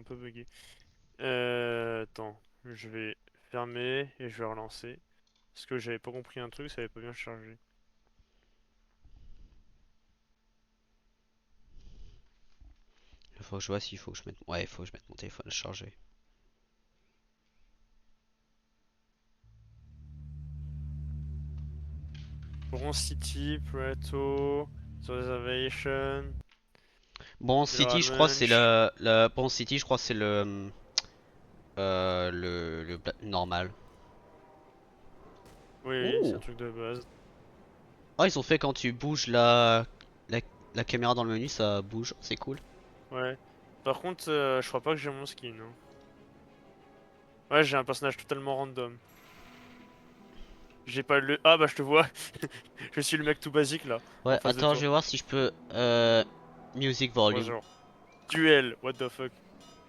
peu bugué. Attends, je vais fermer et je vais relancer. Parce que j'avais pas compris un truc, ça avait pas bien chargé. Il faut que je vois s'il faut que je mette. Ouais, il faut que je mette mon téléphone à charger. Bronze City, Plateau, Reservation, Bon Mineral City, je crois c'est Munch. Bon City, je crois c'est normal. Oui, c'est un Oh! truc de base. Ah, ils ont fait quand tu bouges la, la caméra dans le menu, ça bouge. C'est cool. Ouais. Par contre, je crois pas que j'ai mon skin, hein. Ouais, j'ai un personnage totalement random. J'ai pas le... Ah bah je te vois. Je suis le mec tout basique là, en Ouais, face de attends, je toi. vais voir si je peux. Music volume. Bonjour. Duel, what the fuck.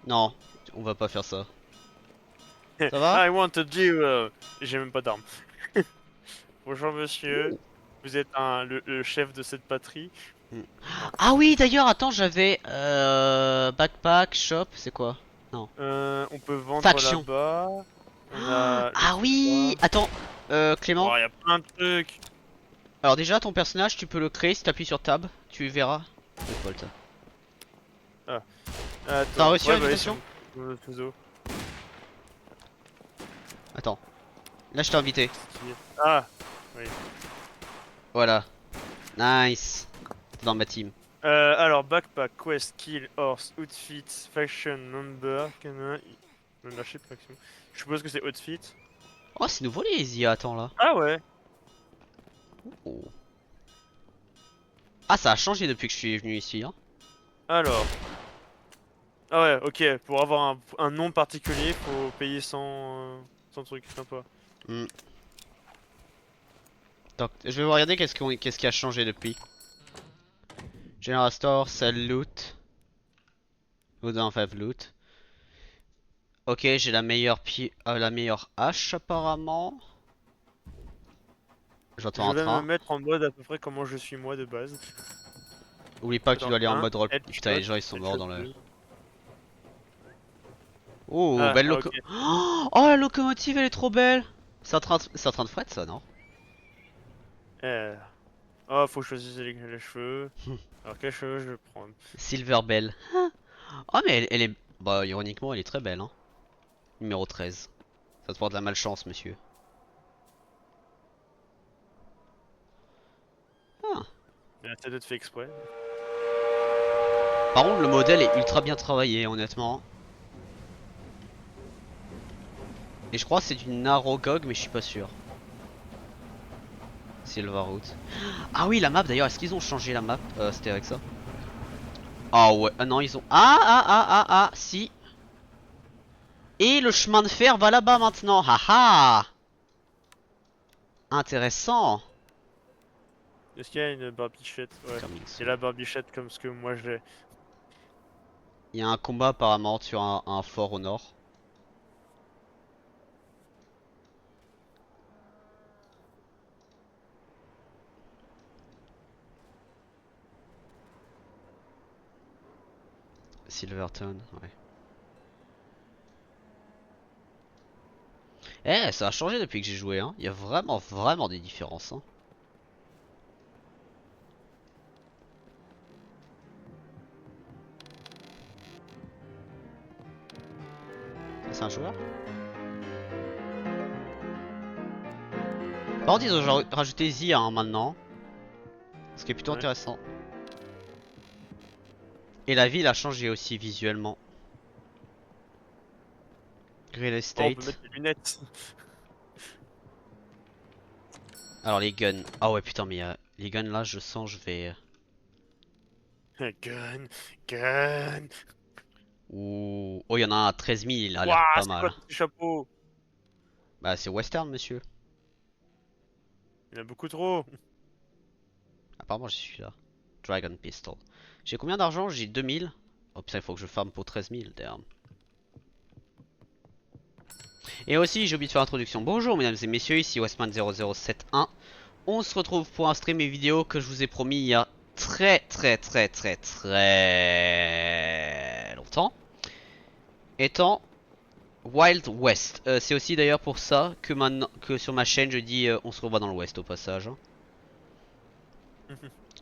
Non, on va pas faire ça. Ça va? I want a duel. J'ai même pas d'arme. Bonjour monsieur. Ouh. Vous êtes le chef de cette patrie? Hmm. Non. Ah oui, d'ailleurs, attends, j'avais backpack, shop, c'est quoi? Non. On peut vendre Faction. là-bas. On a le Ah truc là. oui! Attends, Clément. Oh, y a plein de trucs. Alors déjà, ton personnage, tu peux le créer si t'appuies sur Tab. Tu verras. Default. Ah, T'as attends. reçu Ouais, bah oui, c'est l'invitation? mon fuseau. Attends. Là, je t'ai invité. Stylé. Ah, oui. Voilà. Nice. T'es dans ma team. Alors, backpack, quest, kill, horse, outfit, faction, number, canin, membership, faction. Je suppose que c'est outfit. Oh, c'est nouveau les IA, attends là. Ah ouais. Oh. Ah, ça a changé depuis que je suis venu ici, hein. Alors. Ah ouais, ok. Pour avoir un nom particulier, faut payer 100 trucs. Sympa. Hmm. Donc, je vais regarder qu'est-ce qui a changé depuis. General Store, Sell Loot. Loot en fait loot. Ok, j'ai la meilleure hache apparemment. J'entends Je un vais me train. mettre en mode à peu près comment je suis moi de base. Oublie pas que tu Attends, dois aller en un mode roll. Putain, headshot, les gens ils sont morts headshot dans le. 2. Oh, Ah, belle ah, loco. ok. Oh, la locomotive elle est trop belle. C'est en train de fret ça, non? Euh... Oh, faut choisir les cheveux. Alors, quels cheveux je vais prendre? Silver Bell. Oh, mais elle est. Bah, ironiquement, elle est très belle, hein. Numéro 13. Ça te porte de la malchance, monsieur. Ah. Il a peut-être fait exprès. Par contre, le modèle est ultra bien travaillé, honnêtement. Et je crois que c'est du Narrowgog, mais je suis pas sûr. Silverwood. Ah oui, la map d'ailleurs, est-ce qu'ils ont changé la map? C'était avec ça. Ah ouais, ah non, ils ont. Si. Et le chemin de fer va là-bas maintenant. Haha. Intéressant. Est-ce qu'il y a une barbichette? Ouais. Coming Il y a soon. la barbichette comme ce que moi j'ai. Il y a un combat apparemment sur un fort au nord. Silverton, ouais. Eh, ça a changé depuis que j'ai joué, hein. Il y a vraiment, vraiment des différences, hein. Ça, c'est un joueur? Par contre, ils ont rajouté Zia hein, maintenant. Ce qui est plutôt Ouais. intéressant. Et la ville a changé aussi visuellement. Real Oh, on peut estate. mettre des lunettes. Alors les guns. Ah ouais putain mais les guns là je sens je vais. Gun, gun. Ouh. Oh il y en a un à 13 000 il a l'air Waouh, pas c'est quoi mal. tous ces chapeaux? Bah c'est western monsieur. Il y en a beaucoup trop. Apparemment je suis là. Dragon pistol. J'ai combien d'argent? J'ai 2000. Oh putain il faut que je farme pour 13 000 damn. Et aussi j'ai oublié de faire l'introduction. Bonjour mesdames et messieurs ici Westman0071. On se retrouve pour un stream et vidéo que je vous ai promis il y a très longtemps. étant Wild West. C'est aussi d'ailleurs pour ça que maintenant que sur ma chaîne je dis on se revoit dans l'Ouest au passage. Hein.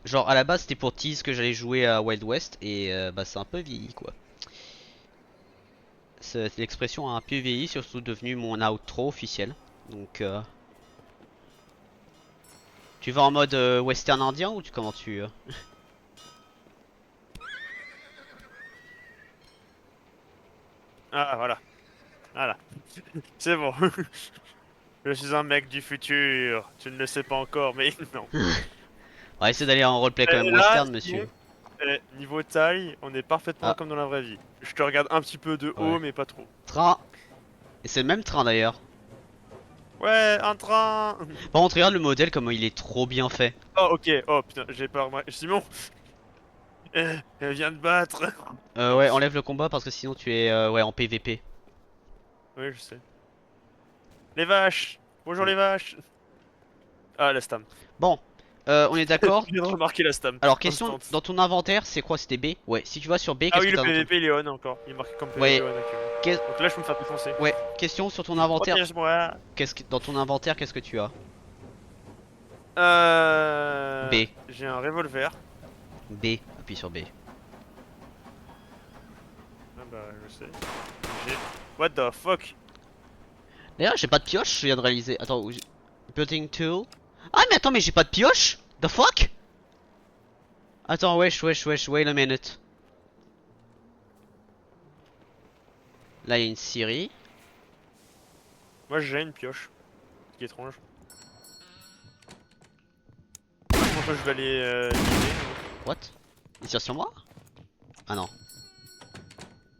Genre à la base c'était pour tease que j'allais jouer à Wild West et bah c'est un peu vieilli quoi. L'expression a un peu vieilli, surtout devenu mon outro officiel. Donc tu vas en mode western indien ou comment tu Ah, voilà. Voilà. C'est bon. Je suis un mec du futur. Tu ne le sais pas encore, mais non. On va essayer d'aller en roleplay quand même Là, western sinon, monsieur. niveau taille, on est parfaitement Ah comme dans la vraie vie. Je te regarde un petit peu de ouais. haut, mais pas trop. Train. Et c'est le même train d'ailleurs. Ouais, un train. Par contre regarde le modèle comment il est trop bien fait. Oh, ok. Oh, putain, j'ai pas remarqué. Simon, elle vient de battre. Ouais enlève le combat parce que sinon tu es ouais en PVP. Oui, je sais. Les vaches. Bonjour Mm. les vaches. Ah, la stam. Bon, on est Je d'accord. viens de remarquer la stam. Alors question, Instant. dans ton inventaire c'est quoi, c'était B? Ouais, si tu vas sur B, Ah qu'est-ce oui, que le t'as dans ton... PVP, il est on encore. Il est marqué comme PVP Ouais, on actuellement. qu'est- Donc là, je peux me faire défoncer. ouais, question sur ton inventaire. Protège-moi. Qu'est-ce que dans ton inventaire, qu'est-ce que tu as? B, J'ai un revolver. B, appuie sur B. Ah bah, je sais. J'ai. What the fuck? D'ailleurs, j'ai pas de pioche, je viens de réaliser. Attends, building tool. Ah mais attends, mais j'ai pas de pioche? The fuck? Attends, wesh, wait a minute. Là, il y a une scierie. Moi, j'ai une pioche. Ce qui est étrange. Pourquoi je vais aller miner. What? Il tire sur moi? Ah non.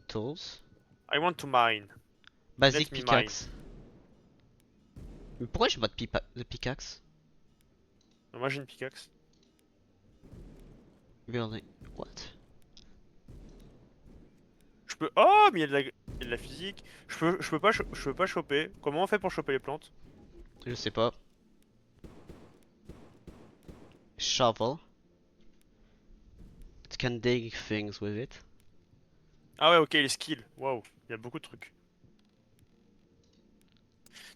Tools. I want to mine. Basic Let me mine. pickaxe. Mais pourquoi j'ai pas de pickaxe? Moi, j'ai une pickaxe. Building. What? Je peux. Oh, mais il y a de la physique. Je peux pas choper. Comment on fait pour choper les plantes? Je sais pas. Shovel. It can dig things with it. Ah ouais, ok, les skills. Waouh, il y a beaucoup de trucs.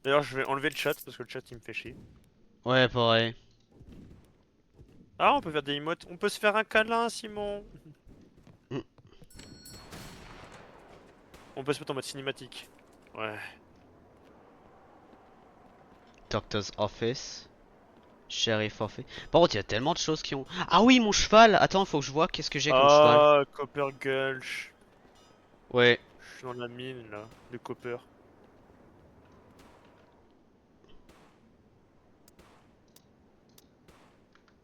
D'ailleurs, je vais enlever le chat parce que le chat il me fait chier. Ouais, pareil. Ah, on peut faire des emotes. On peut se faire un câlin, Simon. Mm. On peut se mettre en mode cinématique. Ouais. Doctor's office. Sheriff office. Par contre, il y a tellement de choses qui ont. Ah oui, mon cheval! Attends, faut que je vois qu'est-ce que j'ai comme cheval. Ah, Copper Gulch. Ouais. Je suis dans la mine là, de Copper.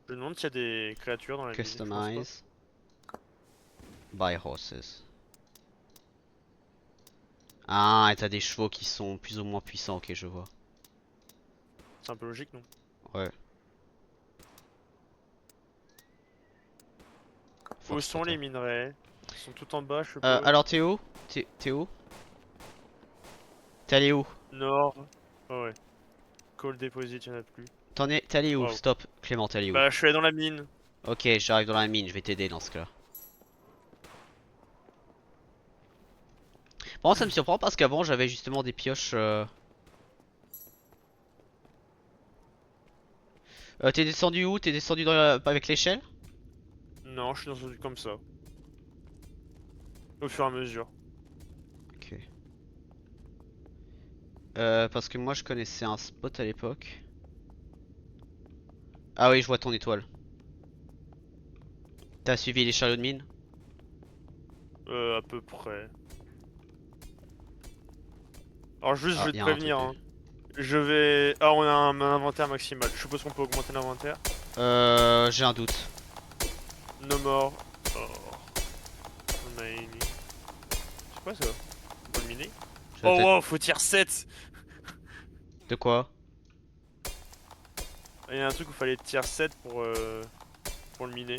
Je me demande s'il y a des créatures dans la mine. Je pense pas. Customize. Buy horses. Ah, et t'as des chevaux qui sont plus ou moins puissants. Ok, je vois. C'est un peu logique, non? Ouais. Où sont les minerais? Ils sont tout en bas, je suppose. Alors, t'es où? T'es où? T'es allé où? Nord. Oh ouais. Coal deposit, y'en a plus. T'es allé où? Wow. Stop, Clément, t'es allé où? Bah, je suis allé dans la mine. Ok, j'arrive dans la mine, je vais t'aider dans ce cas. Bon, ça me surprend parce qu'avant j'avais justement des pioches. T'es descendu où? T'es descendu avec l'échelle? Non, je suis descendu comme ça. Au fur et à mesure. Ok. Parce que moi je connaissais un spot à l'époque. Ah oui, je vois ton étoile. T'as suivi les chariots de mine? À peu près. Alors juste, Ah, je vais te y a un truc. prévenir, hein. Je vais... Ah, on a un inventaire maximal. Je suppose qu'on peut augmenter l'inventaire. J'ai un doute. No more. Oh. Mining. C'est quoi ça? On peut le miner? Je vais Oh peut-être- wow, faut tier 7! De quoi? Il y a un truc où il fallait tier 7 pour le miner.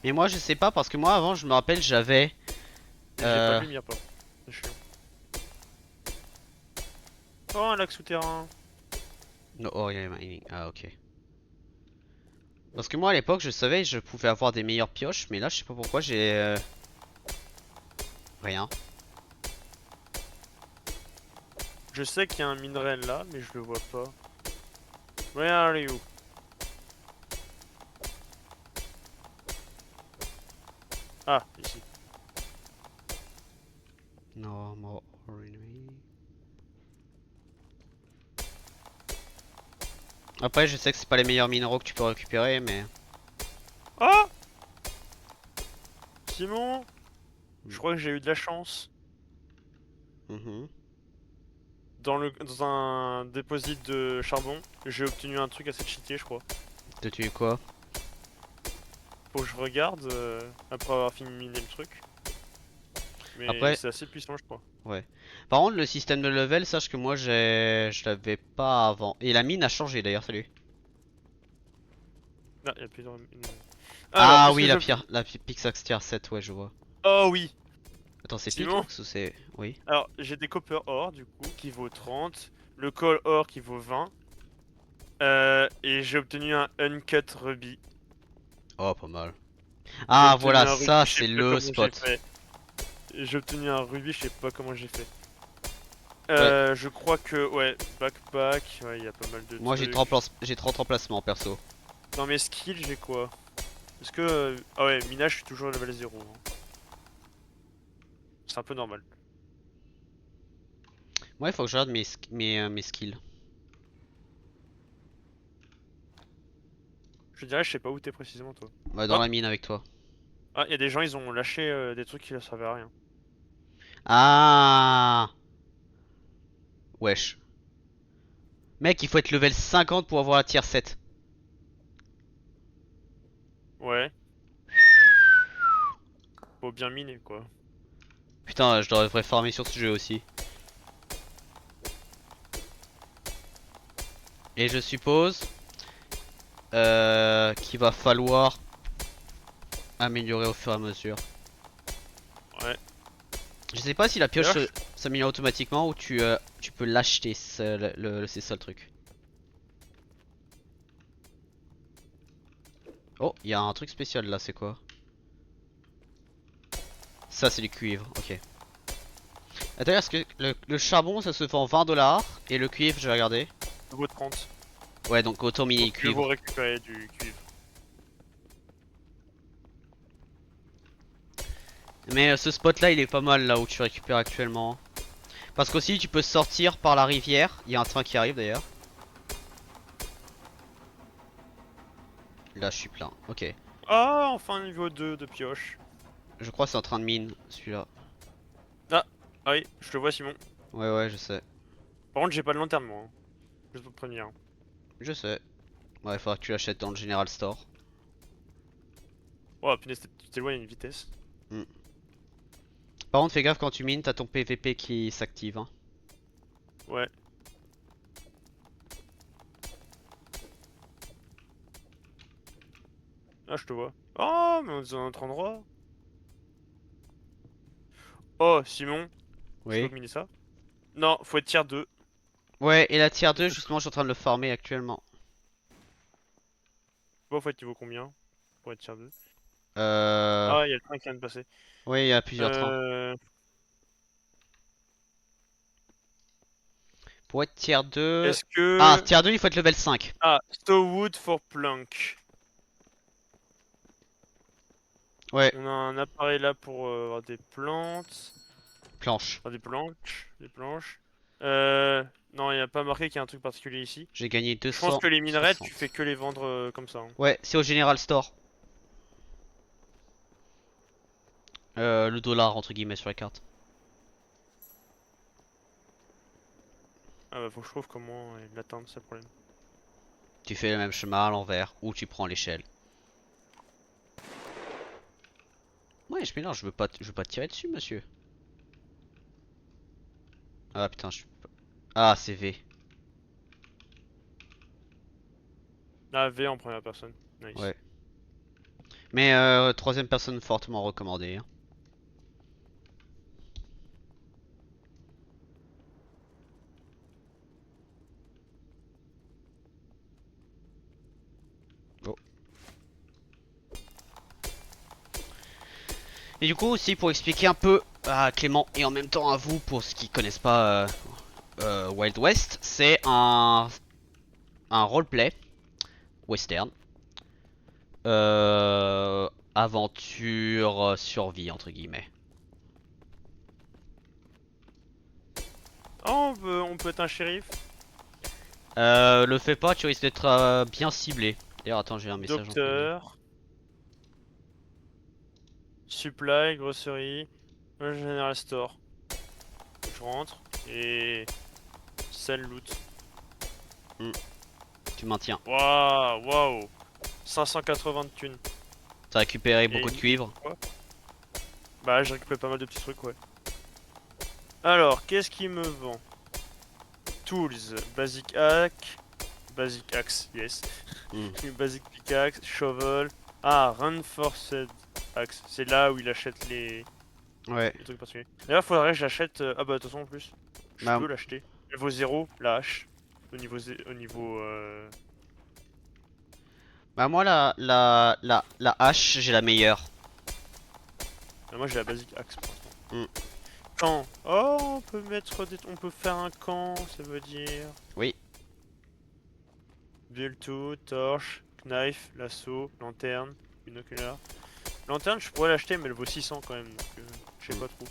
Mais moi je sais pas parce que moi avant je me rappelle j'avais. J'ai pas de lumière, pas. C'est chiant. Oh, un lac souterrain. No, oh, il y a mining. Ah ok. Parce que moi à l'époque je savais je pouvais avoir des meilleures pioches mais là je sais pas pourquoi j'ai rien. Je sais qu'il y a un minerai là, mais je le vois pas. Where are you? Ah, ici. No more enemy. Après, je sais que c'est pas les meilleurs minéraux que tu peux récupérer, mais. Ah! Simon! Je crois que j'ai eu de la chance. Mhm. Dans un déposit de charbon, j'ai obtenu un truc assez cheaté, je crois. T'as tué quoi? Faut que je regarde après avoir fini de miner le truc. Mais Après, c'est assez puissant, je crois. ouais. Par contre, le système de level, sache que moi je l'avais pas avant. Et la mine a changé d'ailleurs, salut. Ah, il y a plus de... Alors, Ah qu'est-ce oui, que j'ai obtenu? la Pixax Tier 7, ouais, je vois. Oh oui! Attends, c'est Simon? Pickaxe ou c'est. Oui. Alors, j'ai des copper ore du coup qui vaut 30, le coal ore qui vaut 20, et j'ai obtenu un uncut ruby. Oh, pas mal. J'ai Ah, obtenu voilà, un rubis, ça je sais c'est pas le comment j'ai spot. fait. J'ai obtenu un rubis, je sais pas comment j'ai fait. Ouais, Je crois que, ouais, backpack, ouais, il y a pas mal de moi trucs. j'ai 30 emplacements perso. Dans mes skills, j'ai quoi? Est-ce que... Ah ouais, minage, je suis toujours level 0, hein. C'est un peu normal. Moi, il faut que je regarde mes skills. Je dirais, je sais pas où t'es précisément, toi. Ouais, dans Oh! la mine avec toi. Ah, il y a des gens, ils ont lâché des trucs qui ne servaient à rien. Ah, wesh. Mec, il faut être level 50 pour avoir la tier 7. Ouais, faut bien miner, quoi. Putain, je devrais farmer sur ce jeu aussi. Et je suppose qu'il va falloir améliorer au fur et à mesure. Ouais. Je sais pas si la pioche D'ailleurs, s'améliore automatiquement ou tu peux l'acheter, c'est ça le truc. Oh, il y a un truc spécial là, c'est quoi? Ça, c'est du cuivre, ok. D'ailleurs, est-ce que le charbon ça se vend 20 $ et le cuivre, j'ai regardé. je vaut 30. Ouais, donc autant miner le Donc je vous cuivre. récupérer du cuivre. Mais ce spot là, il est pas mal là où tu récupères actuellement. Parce qu'aussi, tu peux sortir par la rivière. Il y a un train qui arrive d'ailleurs. Là, je suis plein, ok. Ah, enfin niveau 2 de pioche. Je crois que c'est en train de mine celui-là. Ah, ah oui, je te vois, Simon. Ouais, ouais, je sais. Par contre, j'ai pas de lanterne, moi, hein. Juste pour te prévenir. Je sais. Ouais, il faudra que tu l'achètes dans le General Store. Oh, punaise, tu t'éloignes à une vitesse. Hmm. Par contre, fais gaffe quand tu mines, t'as ton PVP qui s'active, hein. Ouais. Ah, je te vois. Oh, mais on est dans un autre endroit. Oh, Simon, tu veux Oui. miner ça? Non, faut être tier 2. Ouais, et la tier 2, Parce que justement, je suis en train de le farmer actuellement. toi, faut être niveau combien? Pour être tier 2. Euh... Ah, il y a le train qui vient de passer. Oui, il y a plusieurs trains. Euh... Pour être tier 2... Est-ce Ah, que... tier 2, il faut être level 5. Ah, Stowwood for Plank. Ouais, On a un appareil là pour avoir des plantes. planche. Enfin, des planches. Des planches. Euh... Non, il n'y a pas marqué qu'il y a un truc particulier ici. J'ai gagné Je pense que les minerais, tu 260. fais que les vendre comme ça, hein. Ouais, c'est au General Store. Le dollar, entre guillemets, sur la carte. Ah bah faut que je trouve comment l'atteindre, c'est le problème. Tu fais le même chemin à l'envers, ou tu prends l'échelle. Ouais, je mélange, je veux pas te tirer dessus, monsieur. Ah putain, Ah, c'est V. Ah, V en première personne. Nice. Ouais. Mais troisième personne fortement recommandée, hein. Oh. Et du coup aussi pour expliquer un peu à Clément et en même temps à vous pour ceux qui connaissent pas Wild West, c'est un roleplay western. Aventure, survie entre guillemets. Oh, on peut être un shérif. Le fais pas, tu risques d'être bien ciblé. D'ailleurs, attends, j'ai un message en privé. Docteur. Supply, grosserie. General store. Je rentre. Et... Sell loot. Tu maintiens. Waouh, waouh. 580 de thunes. T'as récupéré beaucoup de Et cuivre. quoi? Bah, j'ai récupéré pas mal de petits trucs, ouais. Alors, qu'est-ce qu'il me vend? Tools, basic hack, basic axe, yes. Hmm. Basic pickaxe, shovel. Ah, reinforced axe. C'est là où il achète Ouais. les trucs particuliers. D'ailleurs, faudrait que j'achète. Ah bah, de toute façon, en plus, je Bah, peux l'acheter. Niveau 0, la hache. Au niveau bah moi la hache j'ai la meilleure. ah, moi, j'ai la basic axe pour l'instant. Hmm. Camp. Oh, on peut mettre des. On peut faire un camp, ça veut dire. Oui. Build to, torche, knife, lasso, lanterne, binoculaire. Lanterne, je pourrais l'acheter, mais elle vaut 600 quand même, donc je sais pas trop.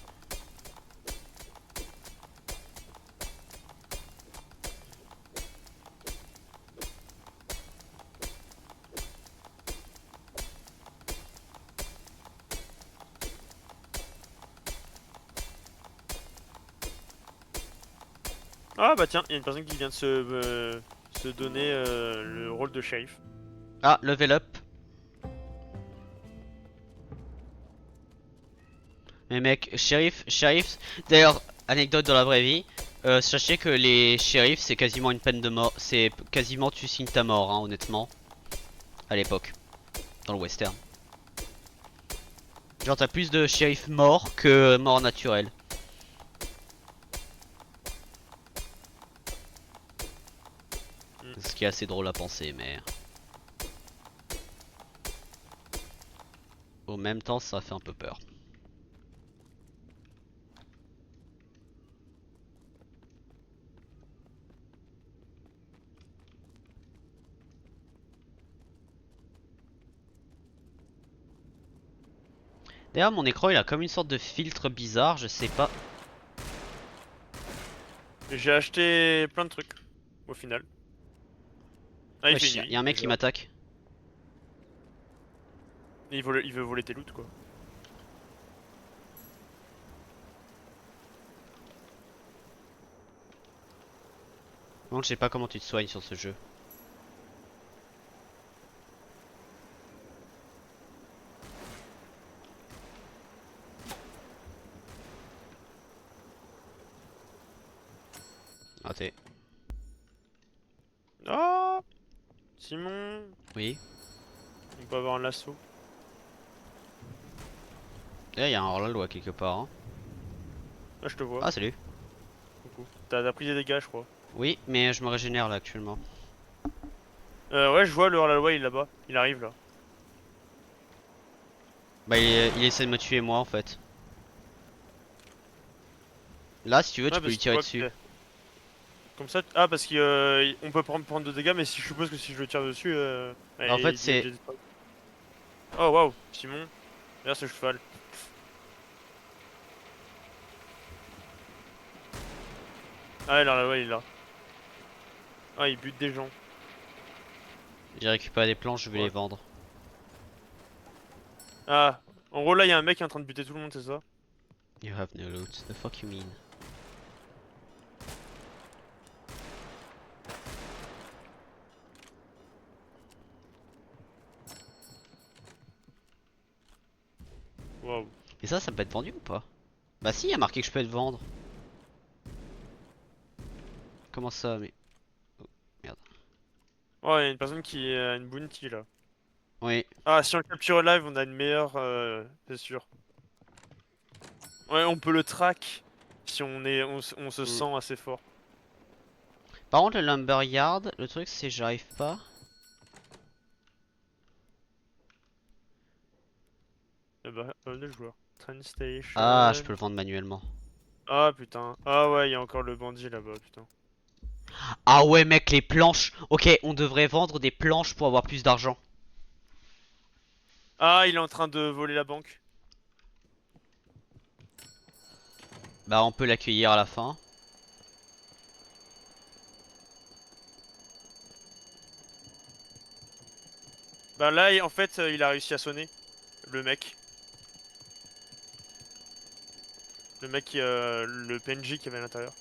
Ah bah tiens, il y a une personne qui vient de se donner le rôle de shérif. Ah, level up. Mais mec, shérif. D'ailleurs, anecdote dans la vraie vie. Sachez que les shérifs c'est quasiment une peine de mort. C'est quasiment tu signes ta mort, hein, honnêtement. À l'époque, dans le western. Genre t'as plus de shérifs morts que morts naturels. Hmm. Ce qui est assez drôle à penser, mais au même temps ça fait un peu peur. D'ailleurs mon écran il a comme une sorte de filtre bizarre, je sais pas. J'ai acheté plein de trucs, au final. Ah, il fait Wesh, y a nuit, un mec qui déjà. m'attaque. Et il veut voler tes loot, quoi. Bon, je sais pas comment tu te soignes sur ce jeu. Raté. Oh Simon, Oui. on peut avoir un lasso. D'ailleurs y a un hors-la-loi quelque part, hein. Ah, je te vois. Ah salut. Coucou. T'as pris des dégâts, je crois. Oui, mais je me régénère là actuellement. Ouais, je vois le hors-la-loi, il est là-bas. Il arrive, là. Bah il essaie de me tuer moi en fait. Là si tu veux tu Ouais, peux lui parce qu'il tirer voit dessus. que comme ça. Ah, parce qu'on peut prendre de dégâts, mais si je suppose que si je le tire dessus, Bah, en ouais, fait il est c'est... obligé de. Oh, waouh, Simon. Regarde ce cheval. Ah, là, ouais, il est là. Ah, il bute des gens. J'ai récupéré des planches, je vais les Ouais. vendre. Ah, en gros, là, il y a un mec qui est en train de buter tout le monde, c'est ça? You have no loot. The fuck you mean? Waouh. Et ça peut être vendu ou pas? Bah si, il y a marqué que je peux être vendre. Comment ça, mais... Oh, merde. Oh, il y a une personne qui a une bounty, là. Oui. Ah, si on le capture live, on a une meilleure, c'est sûr. Ouais, on peut le track si on se Mm. sent assez fort. Par contre, le lumberyard, le truc c'est j'arrive pas. Eh bah, pas mal de joueurs. Train Ah, je station. peux le vendre manuellement. Ah putain. Ah ouais, il y a encore le bandit là-bas, putain. Ah ouais mec, les planches. Ok, on devrait vendre des planches pour avoir plus d'argent. Ah, il est en train de voler la banque. Bah on peut l'accueillir à la fin. Bah là, en fait, il a réussi à sonner. Le mec. Le PNJ qui avait à l'intérieur.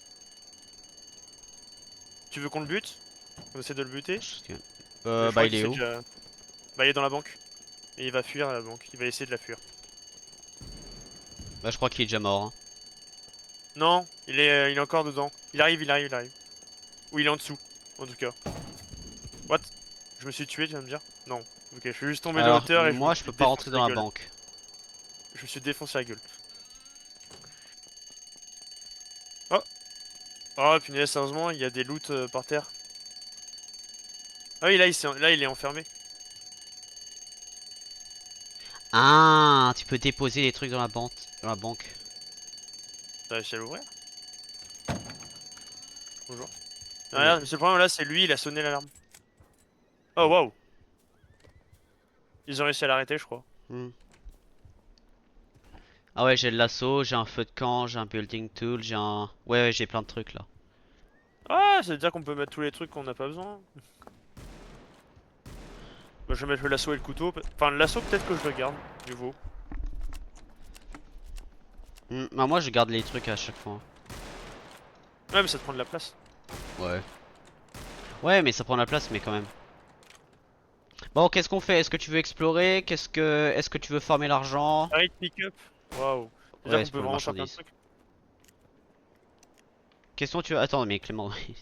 Tu veux qu'on le bute? On essaie de le buter? Mais je Bah crois il qu'il est s'est où? déjà... Bah il est dans la banque. Et il va fuir la banque. Il va essayer de la fuir. Bah je crois qu'il est déjà mort, hein. Non, il est encore dedans. Il arrive. Ou il est en dessous, en tout cas. What? Je me suis tué, tu vas me dire? Non. Ok, je suis juste tombé de Alors hauteur et je me moi je suis peux pas défoncé rentrer la dans la gueule. banque. Je me suis défoncé la gueule. Oh! Oh punaise, sérieusement, il y a des loots par terre. Ah oui, là, il est enfermé. Ah, tu peux déposer des trucs dans la banque. Dans la banque. T'as réussi à l'ouvrir? Bonjour. Ah, Oui. regarde, mais ce problème là, c'est lui, il a sonné l'alarme. Oh waouh! Ils ont réussi à l'arrêter, je crois. Hmm. Ah ouais, j'ai le lasso, j'ai un feu de camp, j'ai un building tool, j'ai un... Ouais, j'ai plein de trucs là. Ah, ça veut dire qu'on peut mettre tous les trucs qu'on n'a pas besoin. Bah, je vais mettre le lasso et le couteau. Enfin, le lasso, peut-être que je le garde, du coup. Bah moi je garde les trucs à chaque fois. Ouais, mais ça te prend de la place. Ouais. Ouais, mais ça prend la place, mais quand même. Bon, qu'est-ce qu'on fait? Est-ce que tu veux explorer? Est-ce que tu veux farmer l'argent? Arrête pick-up. Waouh. C'est-à-dire Ouais, qu'on c'est peut pour les vraiment faire plein de marchandises. trucs. Question tu veux... Attends, mais Clément... vas-y.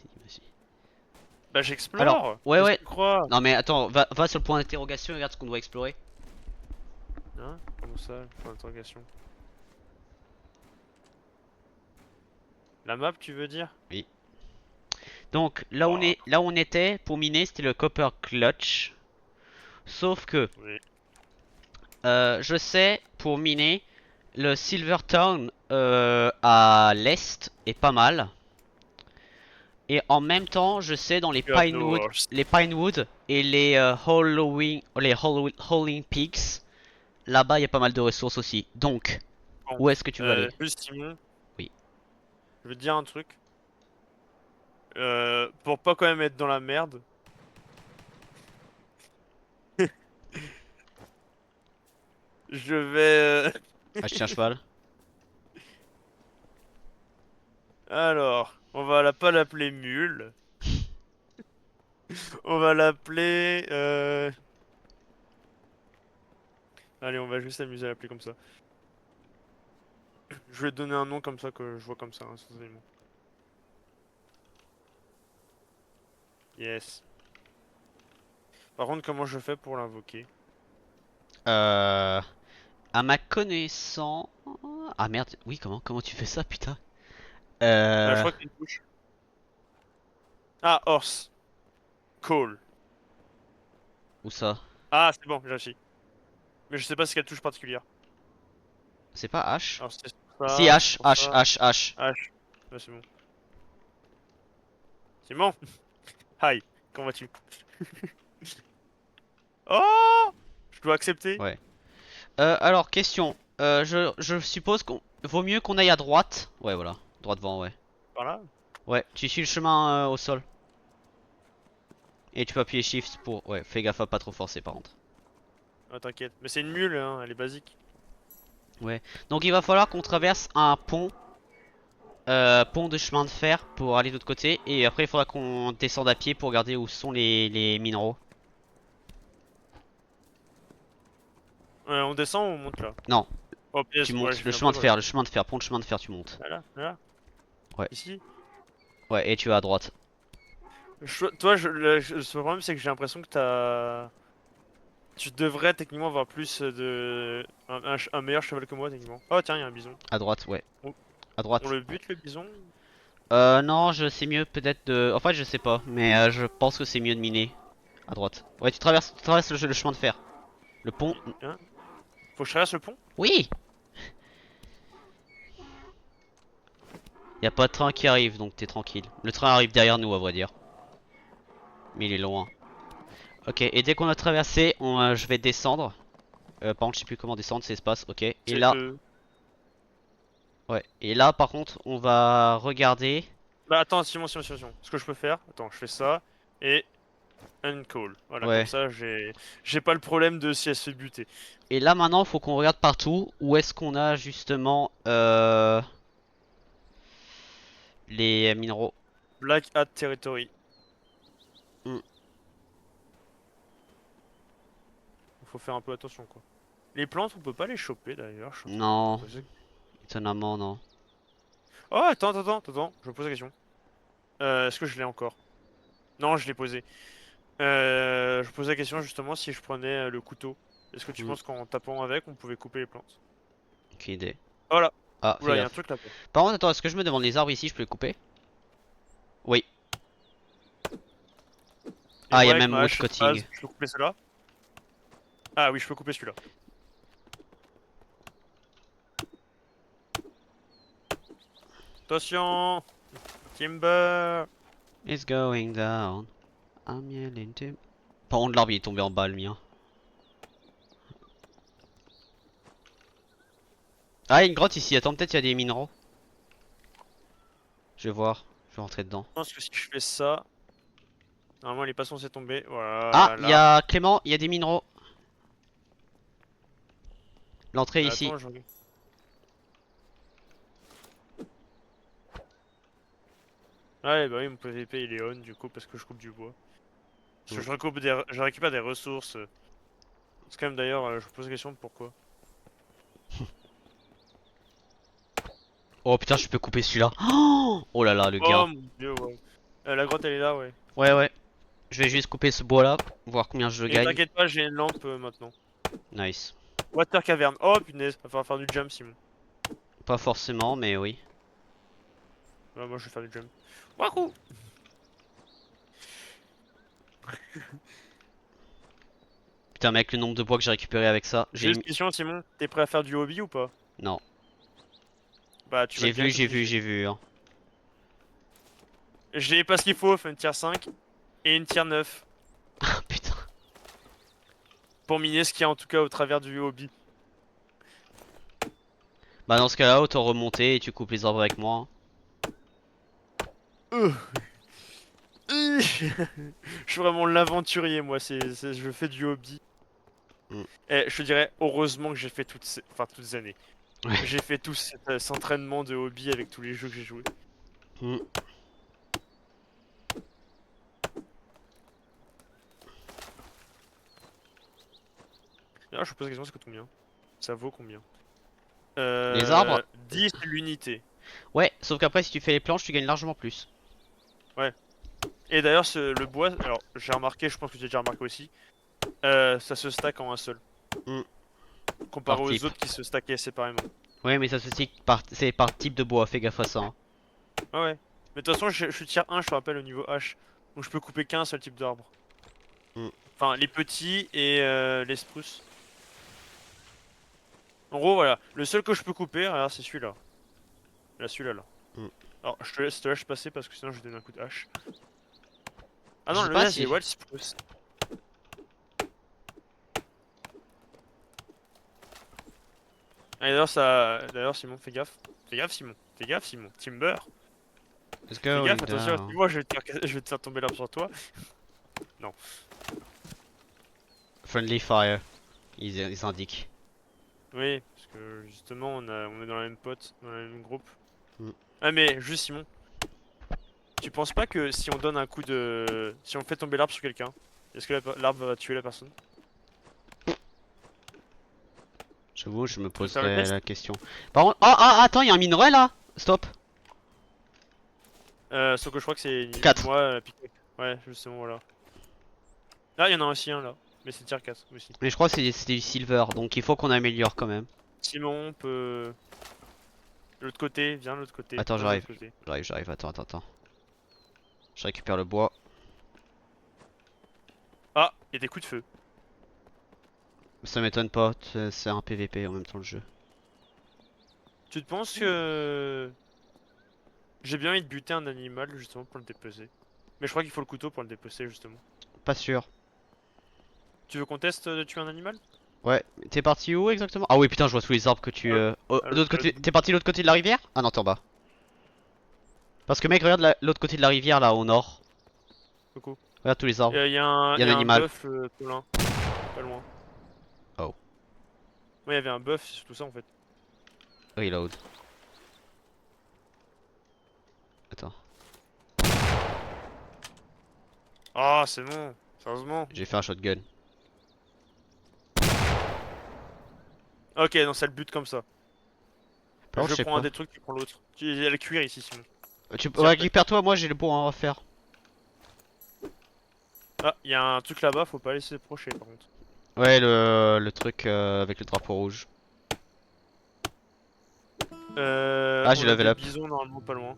Bah, Alors, j'explore. ouais, Qu'est-ce que ouais. tu crois? Non mais attends, va sur le point d'interrogation et regarde ce qu'on doit explorer. Hein? Comment ça? Point d'interrogation. La map, tu veux dire? Oui. Donc, Bah, là où on était, pour miner, c'était le Copper Clutch. Sauf que, oui. je sais, pour miner, le Silvertown à l'est est pas mal. Et en même temps, je sais, dans You have no horse. Les Pinewood et les Howling Peaks, là-bas, il y a pas mal de ressources aussi. Donc, Bon. où est-ce que tu veux aller? Juste Simon, Oui. je veux te dire un truc. Pour pas quand même être dans la merde. Je vais... Acheter un cheval. Alors, on va pas l'appeler Mule. On va l'appeler... Allez, on va juste s'amuser à l'appeler comme ça. Je vais te donner un nom comme ça que je vois comme ça, instantanément. Yes. Par contre, comment je fais pour l'invoquer? Euh... À ma connaissance... Ah merde, oui, comment tu fais ça, putain? Je Euh... crois qu'il y a une touche. Ah, horse. Call. Où ça? Ah, c'est bon, j'ai réussi. Mais je sais pas si quelle touche particulière. C'est pas H? Alors, c'est Si, H, pour H, ça. H, H. H. Ouais, c'est bon. C'est bon. Hi, comment vas-tu? Oh! Je dois accepter. Ouais. Alors, question. Je suppose qu'on... Vaut mieux qu'on aille à droite. Ouais, voilà. Droit devant, ouais. Par là? Ouais, tu suis le chemin au sol. Et tu peux appuyer Shift pour... Ouais, fais gaffe à pas trop forcer par contre. Ah, t'inquiète. Mais c'est une mule, hein, elle est basique. Ouais. Donc il va falloir qu'on traverse un pont. Pont de chemin de fer pour aller de l'autre côté. Et après il faudra qu'on descende à pied pour regarder où sont les minéraux. On descend ou on monte là? Non, Oh, tu pièce, ouais, montes j'ai le fait un chemin peu de mal. fer, pont de chemin de fer tu montes. Là, là, Ouais. ici. Ouais, et tu vas à droite. Toi, le problème, c'est que j'ai l'impression que tu devrais techniquement avoir plus de... un meilleur cheval que moi, techniquement. Oh, tiens, il y a un bison. À droite, ouais. On, À on droite. le bute, le bison? Non, je sais mieux peut-être de... En fait, je sais pas, mais je pense que c'est mieux de miner. À droite. Ouais, tu traverses le chemin de fer. Le pont. Hein? Faut que je traverse le pont? Oui! Y a pas de train qui arrive donc t'es tranquille. Le train arrive derrière nous à vrai dire. Mais il est loin. Ok, et dès qu'on a traversé, je vais descendre. Par contre, je sais plus comment descendre, c'est espace, ok. Et C'est là, eux. ouais. Et là, par contre, on va regarder. Bah attends, Simon. Ce que je peux faire, attends, je fais ça et uncall. Voilà, comme Ouais. ça, j'ai pas le problème de si elle se fait buter. Et là, maintenant, faut qu'on regarde partout. Où est-ce qu'on a justement les minéraux. Black Hat Territory. Hmm, Faut faire un peu attention, quoi. Les plantes, on peut pas les choper d'ailleurs. Je suis en train de me Non, poser. étonnamment, non. Oh, attends. Je me pose la question. Est-ce que je l'ai encore? Non, je l'ai posé. Je me pose la question justement si je prenais le couteau. Est-ce que tu Hmm, penses qu'en tapant avec, on pouvait couper les plantes? aucune idée. Voilà. Ah, fais Oula, il y a un gaffe. truc là-bas. Par contre, attends, est-ce que je me demande les arbres ici, je peux les couper? Oui. Et Ah, il y moi, a avec même ma wood hache de cutting. base, je peux couper cela? Ah oui, je peux couper celui-là. Attention! Timber! It's going down. I'm yelling to... Par contre, l'arbre il est tombé en bas, le mien. Ah, il y a une grotte ici. Attends, peut-être il y a des minéraux. Je vais voir. Je vais rentrer dedans. Je pense que si je fais ça, normalement, il est pas censé tomber. Ah, il y Voilà. a Clément, il y a des minéraux. L'entrée ici. Attends, je regarde. Ouais, bah oui, mon PVP il est on du coup parce que je coupe du bois. Parce que Hmm. je récupère des ressources. C'est quand même d'ailleurs, je me pose la question de pourquoi. Oh putain, je peux couper celui-là. Oh là là, le Oh gain. mon dieu, ouais. La grotte elle est là, ouais. Ouais, ouais. Je vais juste couper ce bois là, voir combien je Et gagne. t'inquiète pas, j'ai une lampe maintenant. Nice. Water cavern. Oh punaise, va falloir faire du jump, Simon. Pas forcément, mais oui. Ouais, moi je vais faire du jump. Wahoo! Putain, mec, le nombre de bois que j'ai récupéré avec ça. Juste une question, Simon. T'es prêt à faire du hobby ou pas? Non. Bah, tu vas J'ai vu, direct j'ai vu, obliger. j'ai vu, hein. J'ai pas ce qu'il faut, fait une tier 5 et une tier 9 Ah, putain. pour miner ce qu'il y a en tout cas au travers du hobby. Bah, dans ce cas-là, autant remonter et tu coupes les arbres avec moi, Euh. Je suis vraiment l'aventurier, moi. Je fais du hobby. hein. Et je te dirais, heureusement que j'ai fait toutes ces années. Hmm. Ouais. J'ai fait tout cet entraînement de hobby avec tous les jeux que j'ai joués. Hmm. D'ailleurs, je me pose la question, ça coûte combien? Ça vaut combien? Les arbres? 10 l'unité. Ouais, sauf qu'après, si tu fais les planches, tu gagnes largement plus. Ouais. Et d'ailleurs, le bois, alors j'ai remarqué, je pense que tu as déjà remarqué aussi, ça se stack en un seul. Hmm. Comparé Par aux type. autres qui se stackaient séparément. Ouais, mais ça se dit par... c'est par type de bois, fais gaffe à ça, hein. Ah ouais. Mais de toute façon, je suis tier 1, je te rappelle, au niveau H. Donc je peux couper qu'un seul type d'arbre. Hmm. Enfin, les petits et les spruces. En gros, voilà. Le seul que je peux couper, regarde, c'est celui-là. Là, celui-là, là. Hmm. Alors, je te laisse passer parce que sinon je vais donner un coup de hache. Ah Je non, sais le pas mien, c'est si... Wild Spruce. Ah, et d'ailleurs, Simon, fais gaffe. Fais gaffe, Simon. Fais gaffe, Simon. Timber. It's Fais going gaffe, attention, down. moi je vais te faire tomber l'arbre sur toi. Non. Friendly fire, ils indiquent. Oui, parce que justement, on est dans la même pote, dans le même groupe. Hmm. Ah, mais juste, Simon, tu penses pas que si on donne un coup de. Si on fait tomber l'arbre sur quelqu'un, est-ce que l'arbre va tuer la personne? J'avoue, je me Tu veux faire le poserais test? la question. Par contre... Oh, ah, attends, il y a un minerai là. Stop. Sauf que je crois que c'est 4. moi, piqué. Ouais, justement, voilà. Là, il y en a aussi un là, mais c'est tier 4 aussi. Mais je crois que c'était du silver, donc il faut qu'on améliore quand même. Simon, on peut. De l'autre côté, viens de l'autre côté. Attends, Viens de j'arrive. l'autre côté. J'arrive, attends. Je récupère le bois. Ah, il y a des coups de feu. Ça m'étonne pas, c'est un PVP en même temps le jeu. Tu te penses que. J'ai bien envie de buter un animal justement pour le dépecer. Mais je crois qu'il faut le couteau pour le dépecer justement. Pas sûr. Tu veux qu'on teste de tuer un animal? Ouais, t'es parti où exactement? Ah oui, putain, je vois tous les arbres que tu. Euh, De l'autre à l'autre côté. bout. T'es parti de l'autre côté de la rivière? Ah non, t'es en bas. Parce que mec, regarde l'autre côté de la rivière là au nord. Coucou. Regarde tous les arbres. Il y a Il y a un un animal. bœuf pas loin. Oh, Ouais, il y avait un bœuf, c'est tout ça en fait. reload. Attends, Ah, c'est bon, sérieusement. j'ai fait un shotgun. Ok, non, ça le bute comme ça. Par contre, je Je sais prends un pas. des trucs, tu prends l'autre. Il y a le cuir ici sinon. Tu Tiens, récupère-toi, moi j'ai le bois à refaire. ah, il y a un truc là-bas, faut pas laisser approcher par contre. Ouais, le truc avec le drapeau rouge. Ah, j'ai On a level des up. bisons normalement pas loin.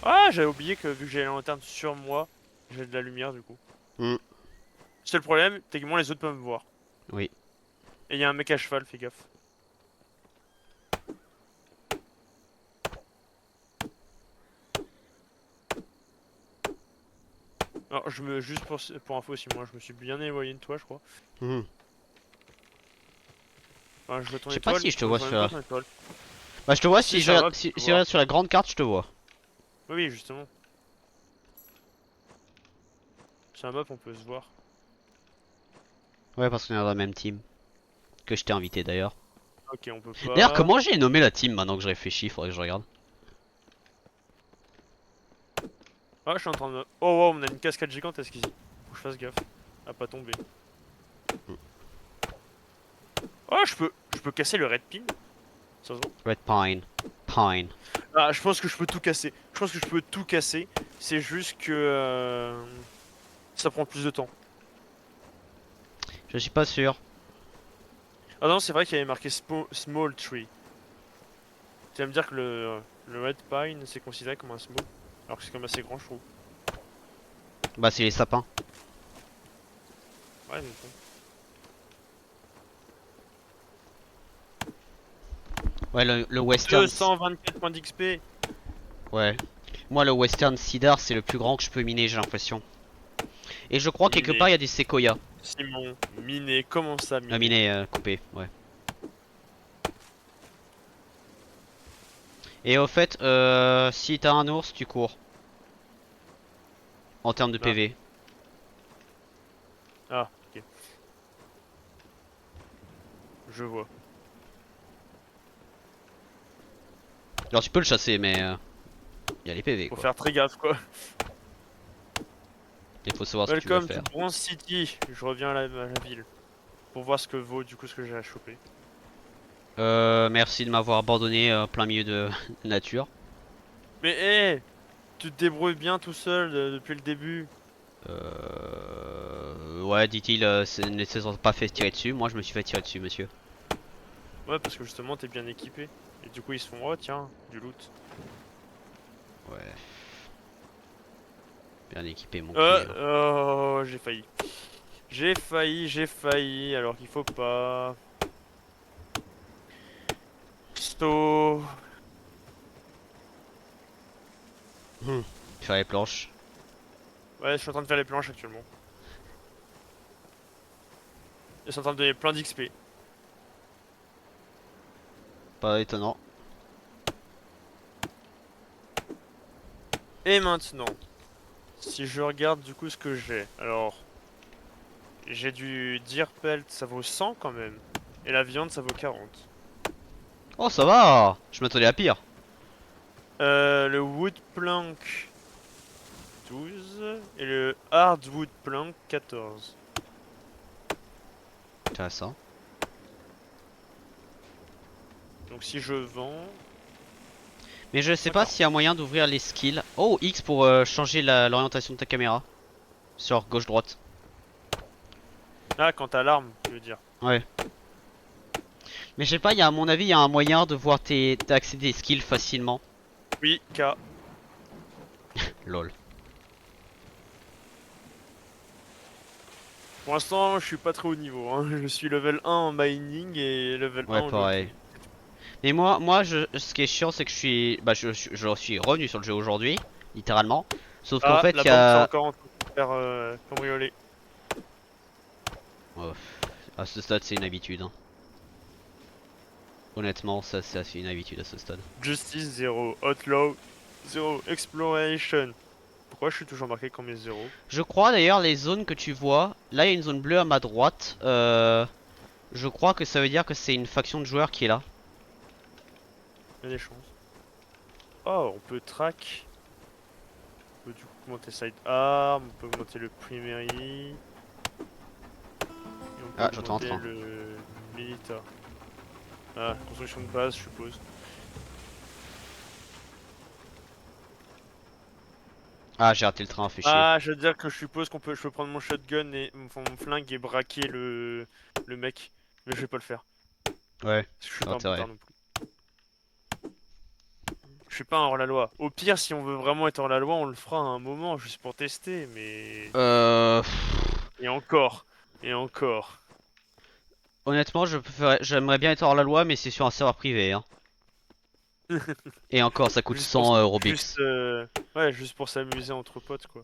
Ah, j'avais oublié que vu que j'ai la lanterne sur moi, j'ai de la lumière du coup. Hmm, Seul problème, techniquement les autres peuvent me voir. oui. Et il y a un mec à cheval, fais gaffe. Alors, juste pour info aussi, moi je me suis bien éloigné de toi, je crois. Hmm. Enfin, je veux ton Je sais pas étoile, si je te je vois vois sur même pas la. ton étoile. Bah, je te vois Ah si, si je ça regarde, va, je peux si je regarde voir. sur la grande carte, je te vois. Oui, oui, justement. Sur un map, on peut se voir. Ouais, parce qu'on est dans la même team. Que je t'ai invité d'ailleurs. Ok, on peut D'ailleurs, pas. comment j'ai nommé la team maintenant que je réfléchis? Faudrait que je regarde. Ah, je suis en train de... Oh, wow, on a une cascade gigantesque ici. Faut que je fasse gaffe à pas tomber. Oh, je peux casser le red pin. Ça se voit. Red Pine. Pine. Ah, je pense que je peux tout casser. Je pense que je peux tout casser. C'est juste que ça prend plus de temps. Je suis pas sûr. Ah non, c'est vrai qu'il y avait marqué small tree. Tu vas me dire que le red pine c'est considéré comme un small, alors que c'est comme assez grand, je trouve. Bah, c'est les sapins. Ouais, mais bon. Ouais, le Western. 224 points d'XP. Ouais. Moi, le Western Cedar, c'est le plus grand que je peux miner, j'ai l'impression. Et je crois quelque part, Miné. il y a des séquoias. Simon, miné. Comment ça, miné? Miné, coupé, ouais. Et au fait, si t'as un ours, tu cours. En termes de Ah, PV. ah, ok. Je vois. Alors, tu peux le chasser, mais il y a les PV, Faut quoi. faire très gaffe, quoi. Il faut savoir ce que tu veux Welcome to faire. Bronze City. Je reviens à la ville. Pour voir ce que vaut du coup ce que j'ai à choper. Merci de m'avoir abandonné plein milieu de nature. Mais hé, tu te débrouilles bien tout seul depuis le début. Ouais, dit-il, ne se sont pas fait tirer dessus. Moi, je me suis fait tirer dessus, monsieur. Ouais, parce que justement t'es bien équipé. Et du coup ils se font, oh tiens, du loot. Ouais, bien équipé, mon cuir. Oh, j'ai failli. J'ai failli, alors qu'il faut pas. Sto. Faire les planches. Ouais, je suis en train de faire les planches actuellement. Ils sont en train de donner plein d'XP. Pas étonnant. Et maintenant, si je regarde du coup ce que j'ai. Alors, j'ai du deer pelt, ça vaut 100 quand même. Et la viande, ça vaut 40. Oh, ça va! Je m'attendais à pire. Le wood plank 12 et le hardwood plank 14. Intéressant. Donc si je vends Mais je sais pas 140. s'il y a moyen d'ouvrir les skills. Oh, X pour changer l'orientation de ta caméra. Sur gauche-droite. Ah, quand t'as l'arme, tu veux dire. Ouais. Mais je sais pas, à mon avis, il y a un moyen de voir d'accéder tes skills facilement. Oui, K. Lol. Pour l'instant, je suis pas très haut niveau, hein. Je suis level 1 en mining et level 1 Ouais, en logging. pareil. Mais ce qui est chiant, c'est que je suis revenu sur le jeu aujourd'hui, littéralement. Sauf qu'en Ah, fait, la il y banque c'est a. encore en train de se faire cambrioler. Oh, à ce stade, c'est une habitude, hein. Honnêtement, ça, c'est assez une habitude à ce stade. Justice 0, Outlaw 0, Exploration. Pourquoi je suis toujours marqué comme mes 0? Je crois d'ailleurs, les zones que tu vois, là, il y a une zone bleue à ma droite. Je crois que ça veut dire que c'est une faction de joueurs qui est là. Il y a des chances. Oh, on peut track. On peut du coup augmenter sidearm, on peut augmenter le primary. Et on peut Ah, j'entends un augmenter train. le milita. Ah, construction de base, je suppose. Ah, j'ai raté le train, fait chier. Ah, je veux dire que je peux prendre mon shotgun et enfin, mon flingue et braquer le mec. Mais je vais pas le faire. Ouais, Parce que je suis pas un intérêt. poutard non plus. Je suis pas un hors-la-loi. Au pire, si on veut vraiment être hors-la-loi, on le fera à un moment, juste pour tester, mais... Euh... Et encore. Et encore. Honnêtement, j'aimerais bien être hors la loi, mais c'est sur un serveur privé, hein. Et encore, ça coûte Juste pour... 100 Juste... Robux. Ouais, juste pour s'amuser entre potes, quoi.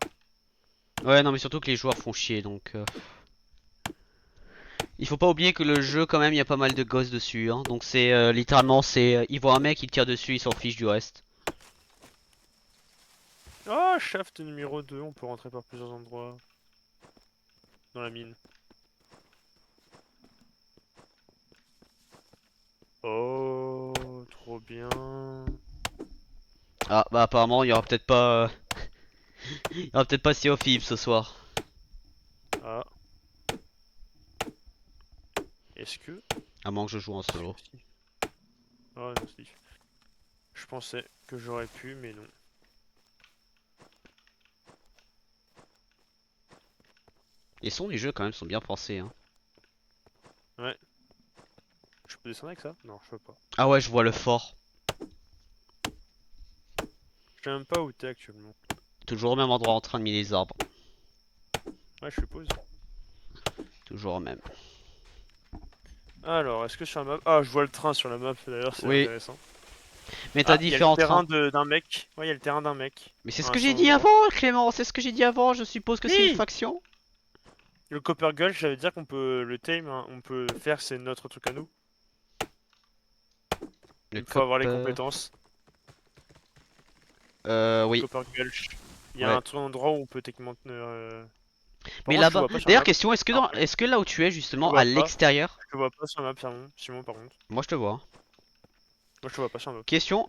Ouais, non, mais surtout que les joueurs font chier, donc... Il faut pas oublier que le jeu, quand même, il y a pas mal de gosses dessus, hein. Donc c'est littéralement, ils voient un mec, ils tirent dessus, ils s'en fichent du reste. Ah, shaft numéro 2, on peut rentrer par plusieurs endroits. Dans la mine. Oh, trop bien. Ah, bah apparemment, il y aura peut-être pas... il y aura peut-être pas Sea of Thieves ce soir. Ah, est-ce que... À moins que je joue en Est-ce que solo. si? Ah non, si. Je pensais que j'aurais pu, mais non. Les sons du jeu, quand même, sont bien pensés, hein. Ouais. Je peux descendre avec ça? Non, je peux pas. Ah ouais, je vois le fort. Je sais même pas où t'es actuellement. Toujours au même endroit en train de miner les arbres. Ouais, je suppose. Toujours au même. Alors, est-ce que sur la map... Ah, je vois le train sur la map, d'ailleurs, c'est Oui, intéressant. mais t'as Ah, il y a le différents trains. terrain d'un mec. Ouais, il y a le terrain d'un mec. Mais c'est ce À un que j'ai certain dit endroit. avant, Clément, c'est ce que j'ai dit avant, je suppose que c'est une Oui! faction. Le Copper Gulch, ça veut dire qu'on peut le tame, hein, on peut faire, c'est notre truc à nous. Le Il faut avoir les copper... compétences. Oui, Copper Gulch. Il y a ouais. un truc endroit où on peut techniquement... Par Mais contre, je te là-bas, vois pas sur la d'ailleurs, map. question, Ah, ouais. est-ce que là où tu es, Je te justement, à vois pas. l'extérieur... Je te vois pas sur la map, Simon, par contre. Moi, je te vois, hein. Moi, je te vois pas sur la map. Question,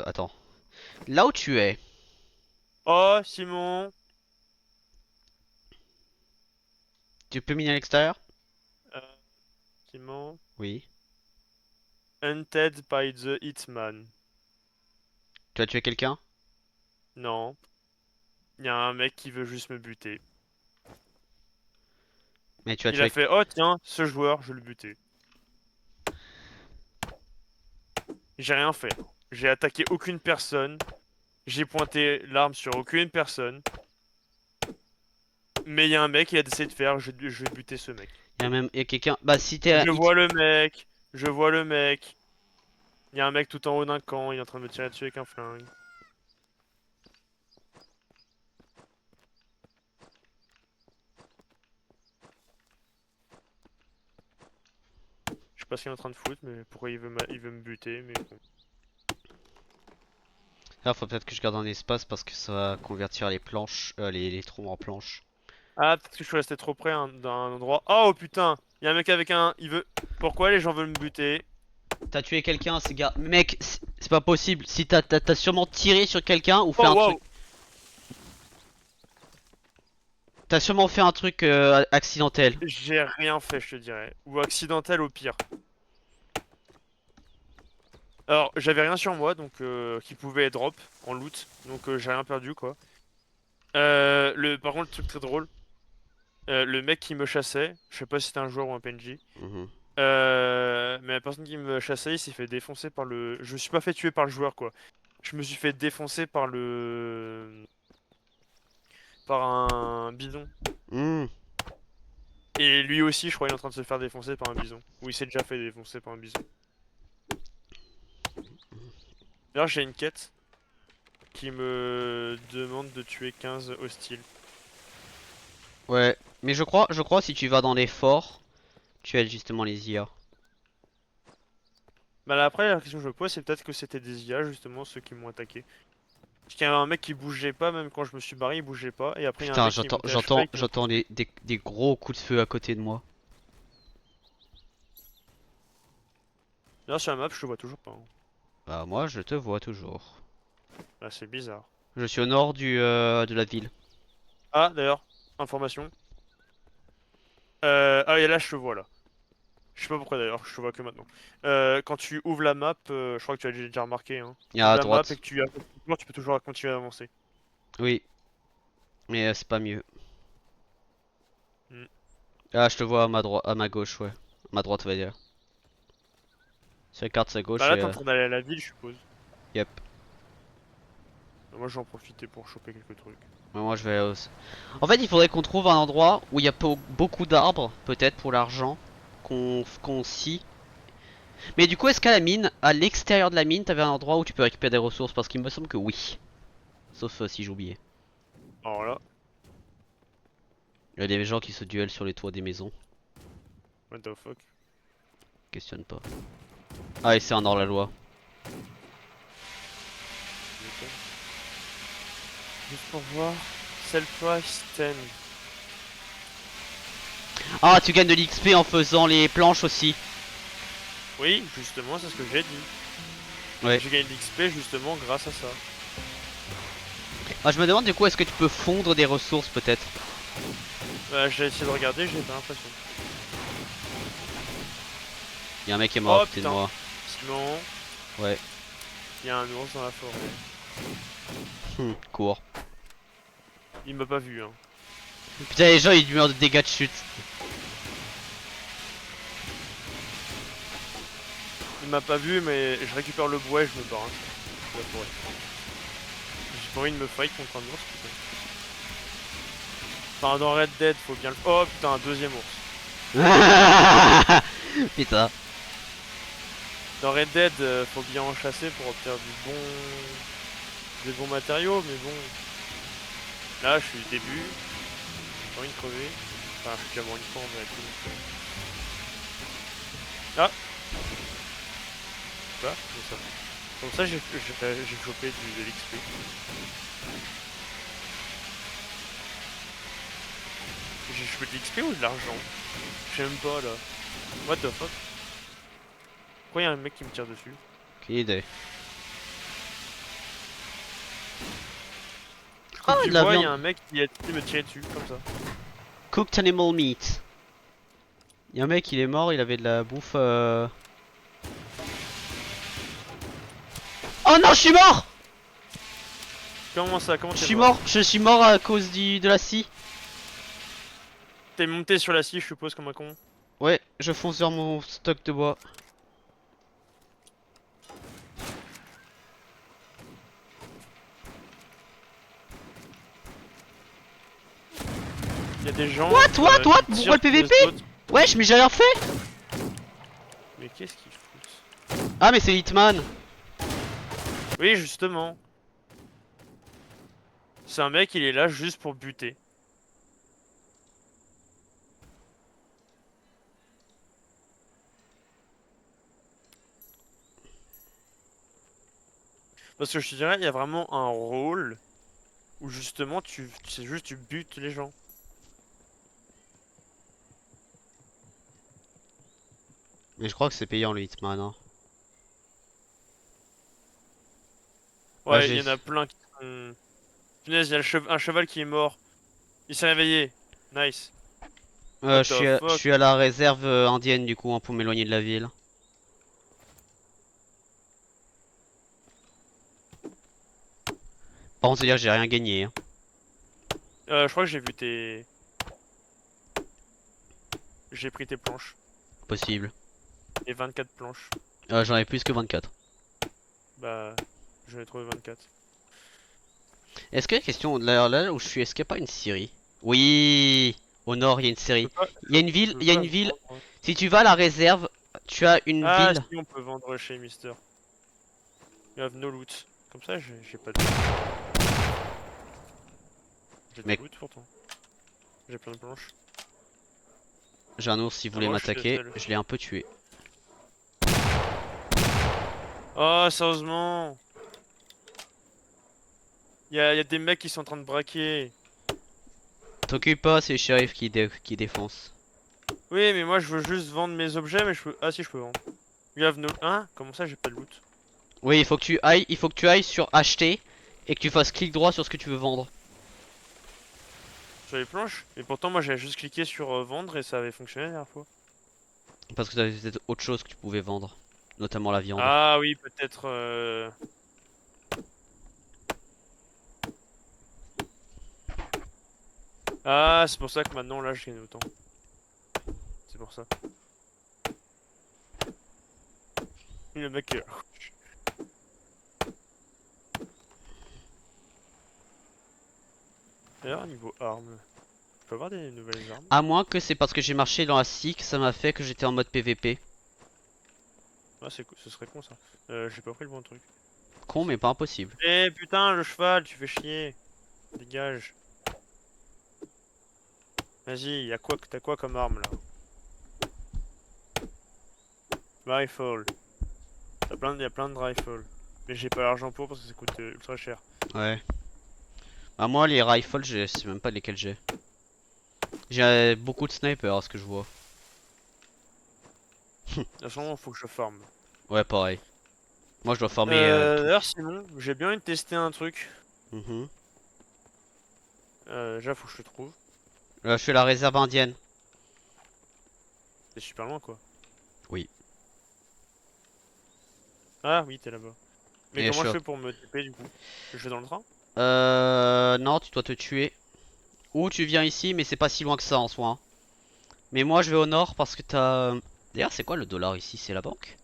attends. Là où tu es, Oh, Simon! tu peux miner à l'extérieur? Euh, Simon. Oui. Hunted by the Hitman. Tu as tué quelqu'un? Non. Il y a un mec qui veut juste me buter. Mais tu as Il a tué... fait, oh tiens, ce joueur, je vais le buter. J'ai rien fait. J'ai attaqué aucune personne. J'ai pointé l'arme sur aucune personne. Mais il y a un mec, il a décidé de faire, je vais buter ce mec. Il y a même il y a quelqu'un... Bah, si t'es un Je hit... vois le mec. Je vois le mec. Il y a un mec tout en haut d'un camp, il est en train de me tirer dessus avec un flingue. Je sais pas ce qu'il est en train de foutre, mais pourquoi il veut me buter, mais bon. Là, faut peut-être que je garde un espace parce que ça va convertir les planches, les troncs en planches. Ah, peut-être que je suis resté trop près d'un endroit. Oh putain! Il y a un mec avec un... Il veut... Pourquoi les gens veulent me buter? T'as tué quelqu'un, c'est gars. Mec, c'est pas possible. Si t'as sûrement tiré sur quelqu'un ou fait Oh un truc. wow! T'as sûrement fait un truc accidentel. J'ai rien fait, je te dirais. Ou accidentel au pire. Alors, j'avais rien sur moi, donc qui pouvait drop en loot, donc j'ai rien perdu quoi. Par contre, le truc très drôle, le mec qui me chassait, je sais pas si c'était un joueur ou un PNJ, Mhm. mais la personne qui me chassait, il s'est fait défoncer par le. Je me suis pas fait tuer par le joueur quoi. Je me suis fait défoncer par un bidon. Hmm. Et lui aussi, je crois, il est en train de se faire défoncer par un bison. Ou il s'est déjà fait défoncer par un bison. D'ailleurs, j'ai une quête qui me demande de tuer 15 hostiles. Ouais, mais je crois si tu vas dans les forts, tu as justement les IA. Bah là, après, la question que je me pose, c'est peut-être que c'était des IA, justement, ceux qui m'ont attaqué. Parce qu'il y avait un mec qui bougeait pas, même quand je me suis barré, il bougeait pas. Et après, il y a un Putain, mec qui est monté à cheval et qui m'a j'entends foncé. des gros coups de feu à côté de moi. D'ailleurs, sur la map, je te vois toujours pas, hein. Bah moi, je te vois toujours. Là, c'est bizarre. Je suis au nord de la ville. Ah, d'ailleurs, information. Ah, et là, je te vois, là. Je sais pas pourquoi, d'ailleurs, je te vois que maintenant. Quand tu ouvres la map, je crois que tu as déjà remarqué, hein. Il y Tu a ouvres à la map et droite. que tu as tu peux toujours continuer à avancer. Oui, mais c'est pas mieux. Hmm. Ah, je te vois à ma droite, à ma gauche, ouais. À ma droite, on va dire. Si regarde sa Bah gauche, là, t'es en train d'aller à la ville, je suppose. yep. Moi, je vais en profiter pour choper quelques trucs. Ouais, moi, je vais En fait, il faudrait qu'on trouve un endroit où il y a beaucoup d'arbres, peut-être pour l'argent, qu'on scie. Mais du coup, est-ce qu'à la mine, à l'extérieur de la mine, t'avais un endroit où tu peux récupérer des ressources? Parce qu'il me semble que oui. Sauf si j'oubliais. Alors là, Il y a des gens qui se duellent sur les toits des maisons. what the fuck. Questionne pas. Ah, et c'est un hors-la-loi. Tu m'étonnes. Juste pour voir. Sell price 10. Ah, tu gagnes de l'XP en faisant les planches aussi. Oui, justement, c'est ce que j'ai dit. Ouais. J'ai gagné de l'XP justement grâce à ça. Ah, je me demande du coup, est-ce que tu peux fondre des ressources peut-être? Bah, j'ai essayé de regarder, j'ai pas l'impression. Il y a un mec qui est mort à Oh côté de putain, moi. Simon, Ouais. il y a un ours dans la forêt. Cours. Il m'a pas vu, hein. Putain, les gens ils meurent de dégâts de chute. Il m'a pas vu, mais je récupère le bois et je me barre, hein, de la forêt. J'ai pas envie de me fight contre un ours, putain. Enfin, dans Red Dead, faut bien le... Oh putain, un deuxième ours. Putain. Dans Red Dead, faut bien en chasser pour obtenir des bons matériaux, mais bon. Là, je suis au début, j'ai pas envie de crever. Enfin, je suis déjà mort une fois en vrai, tout. Ah, quoi? Comme ça. Comme ça, j'ai chopé de l'XP. J'ai chopé de l'XP ou de l'argent? J'aime pas là. What the fuck? Pourquoi y'a un mec qui me tire dessus? Quelle idée. Je Ah, coupe du de la bois, viande. y'a un mec qui a essayé de me tirer dessus, comme ça. Cooked animal meat. Il y a un mec, il est mort, il avait de la bouffe. Oh non, je suis mort! Comment ça? Comment Je t'es suis mort? mort, je suis mort à cause de la scie. T'es monté sur la scie, je suppose, comme un con. Ouais, je fonce sur mon stock de bois. Y'a des gens What? qui Pourquoi tirent le sur les PVP? autres. Wesh, mais j'ai rien fait! Mais qu'est-ce qu'ils foutent? Ah, mais c'est Hitman! Oui, justement. C'est un mec, il est là juste pour buter. Parce que je te dirais, il y a vraiment un rôle où justement, c'est juste tu butes les gens. Mais je crois que c'est payant le Hitman, hein. Ah, Ouais, il y en a plein qui sont... Punaise, il y a un cheval qui est mort. Il s'est réveillé. Nice. What the Je fuck? suis à la réserve indienne du coup, hein, pour m'éloigner de la ville. Par contre, c'est-à-dire que j'ai rien gagné, hein. Je crois que j'ai vu tes... J'ai pris tes planches. Possible. Et 24 planches. J'en ai plus que 24. Bah, j'en ai trouvé 24. Est-ce que la question, là où je suis, est-ce qu'il n'y a pas une Syrie? Oui! Au nord, il y a une Je peux série. pas, Il y a une ville, je peux il y a pas une ville. vendre. Si tu vas à la réserve, tu as une Ah, ville. si, on peut vendre chez Mister. You have no loot. Comme ça, j'ai pas de. J'ai des Mais loot pourtant. J'ai plein de planches. j'ai un ours qui Ah, voulait moi, je suis le m'attaquer. seul. Je l'ai un peu tué. Oh, sérieusement! Y a des mecs qui sont en train de braquer. T'occupe pas, c'est le shérif qui défonce. Oui, mais moi, je veux juste vendre mes objets, mais je peux. Ah, si, je peux vendre. You have no. Hein? Comment ça, j'ai pas de loot? Oui, il faut que tu ailles sur acheter et que tu fasses clic droit sur ce que tu veux vendre. Sur les planches? Et pourtant, moi, j'avais juste cliqué sur vendre et ça avait fonctionné la dernière fois. Parce que t'avais peut-être autre chose que tu pouvais vendre. Notamment la viande. Ah, oui, peut-être. Ah, c'est pour ça que maintenant, là, je gagne autant. C'est pour ça. Le mec. D'ailleurs, niveau armes. Je peux avoir des nouvelles armes? À moins que c'est parce que j'ai marché dans la scie que ça m'a fait que j'étais en mode PVP. Ah, ce serait con ça. J'ai pas pris le bon truc. Con mais pas impossible. Eh putain, le cheval, tu fais chier. Dégage. Vas-y, t'as quoi comme arme là? Rifle. Y a plein de rifles. Mais j'ai pas l'argent pour parce que ça coûte ultra cher. Ouais. Bah moi les rifles, je sais même pas lesquels j'ai. J'ai beaucoup de snipers à ce que je vois. De toute façon, faut que je farme. Ouais pareil. Moi je dois farmer tout. D'ailleurs, Simon, j'ai bien envie de tester un truc. Mhm. Déjà, faut que je le trouve. Là je fais la réserve indienne. C'est super loin quoi. Oui. Ah oui, t'es là-bas. Mais Et je comment suis... je fais pour me TP du coup? Je vais dans le train? Non, tu dois te tuer. Ou tu viens ici mais c'est pas si loin que ça en soi, hein. Mais moi je vais au nord parce que t'as... D'ailleurs c'est quoi le dollar ici? C'est la banque?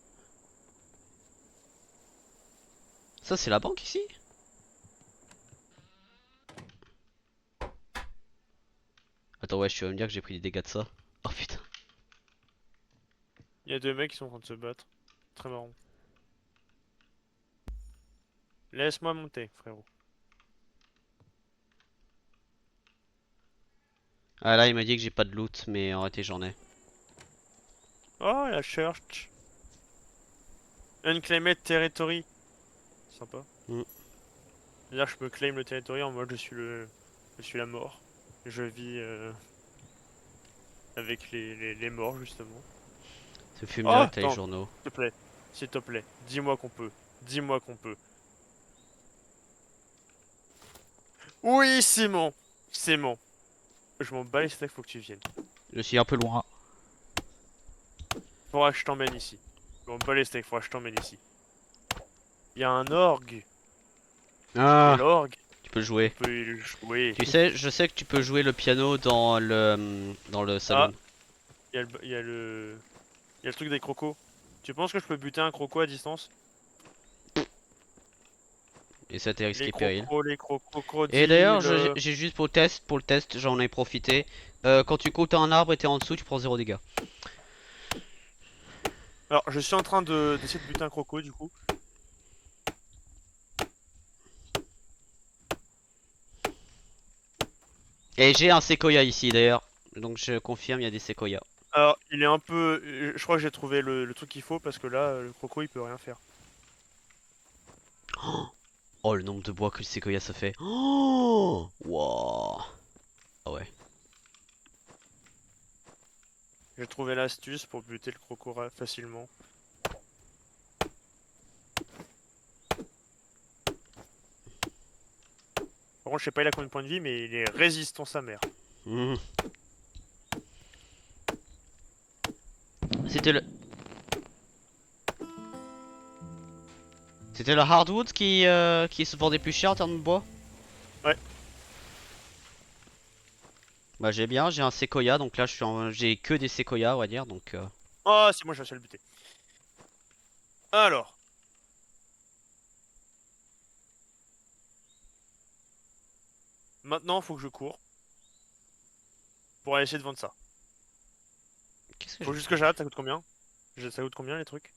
Ça c'est la banque ici? Attends ouais, je vais me dire que j'ai pris des dégâts de ça. Oh putain. Il y a deux mecs qui sont en train de se battre. Très marrant. Laisse-moi monter, frérot. Ah là il m'a dit que j'ai pas de loot mais en réalité j'en ai. Oh, la church. Unclaimed territory. Sympa. Hmm. C'est-à-dire que je peux claim le territory en mode je suis la mort. Je vis avec les morts justement. Ce fume Oh, direct à les attends, journaux. s'il te plaît. S'il te plaît. Dis-moi qu'on peut. Dis-moi qu'on peut. Oui, Simon. Simon. Je m'en bats les steaks, faut que tu viennes. Je suis un peu loin. Faudra que je t'emmène ici. Je m'en bats les steaks, faudra que je t'emmène ici. Il y a un orgue. Et Ah, l'orgue, tu peux on jouer. peut y le jouer. Tu sais, je sais que tu peux jouer le piano dans le Ah, saloon. il y a le truc des crocos. Tu penses que je peux buter un croco à distance? Et ça t'est risqué péril. Les Et d'ailleurs, crocodiles. j'ai juste pour le test, j'en ai profité. Quand tu coupes un arbre et t'es en dessous, tu prends 0 dégâts. Alors, je suis en train d'essayer de buter un croco du coup. Et j'ai un séquoia ici d'ailleurs. Donc je confirme, il y a des séquoias. Alors, il est un peu. Je crois que j'ai trouvé le truc qu'il faut parce que là, le croco il peut rien faire. Oh, le nombre de bois que le séquoia ça fait. Oh, wow. Ah ouais. J'ai trouvé l'astuce pour buter le croco facilement. Par contre, je sais pas il a combien de points de vie, mais il est résistant sa mère. Mhm. C'était le... C'était le hardwood qui se vendait plus cher en termes de bois? Ouais. Bah j'ai bien, j'ai un séquoia, donc là j'ai que des séquoias on va dire, donc Oh, c'est moi, je vais le buter. Alors. Maintenant, faut que je cours. pour aller essayer de vendre ça. Qu'est-ce que Faut j'ai juste fait? que j'arrête, ça coûte combien? Ça coûte combien les trucs?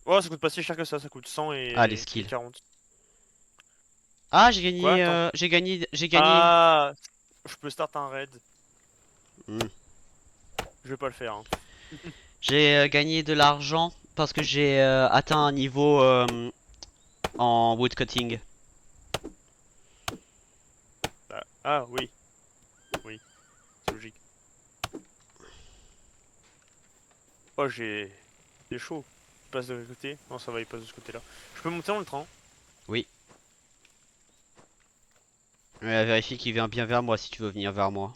Oh, ça coûte pas si cher que ça coûte 100 Ah, les et skills. 40. Ah, Quoi? Attends. j'ai gagné. Ah, je peux start un raid. Hmm. Je vais pas le faire, hein. J'ai gagné de l'argent parce que j'ai atteint un niveau en woodcutting. Bah, ah oui, oui, c'est logique. Oh, c'est chaud. Il passe de l'autre côté? Non, ça va, il passe de ce côté-là. Je peux monter dans le train? Oui. Vérifie qu'il vient bien vers moi si tu veux venir vers moi.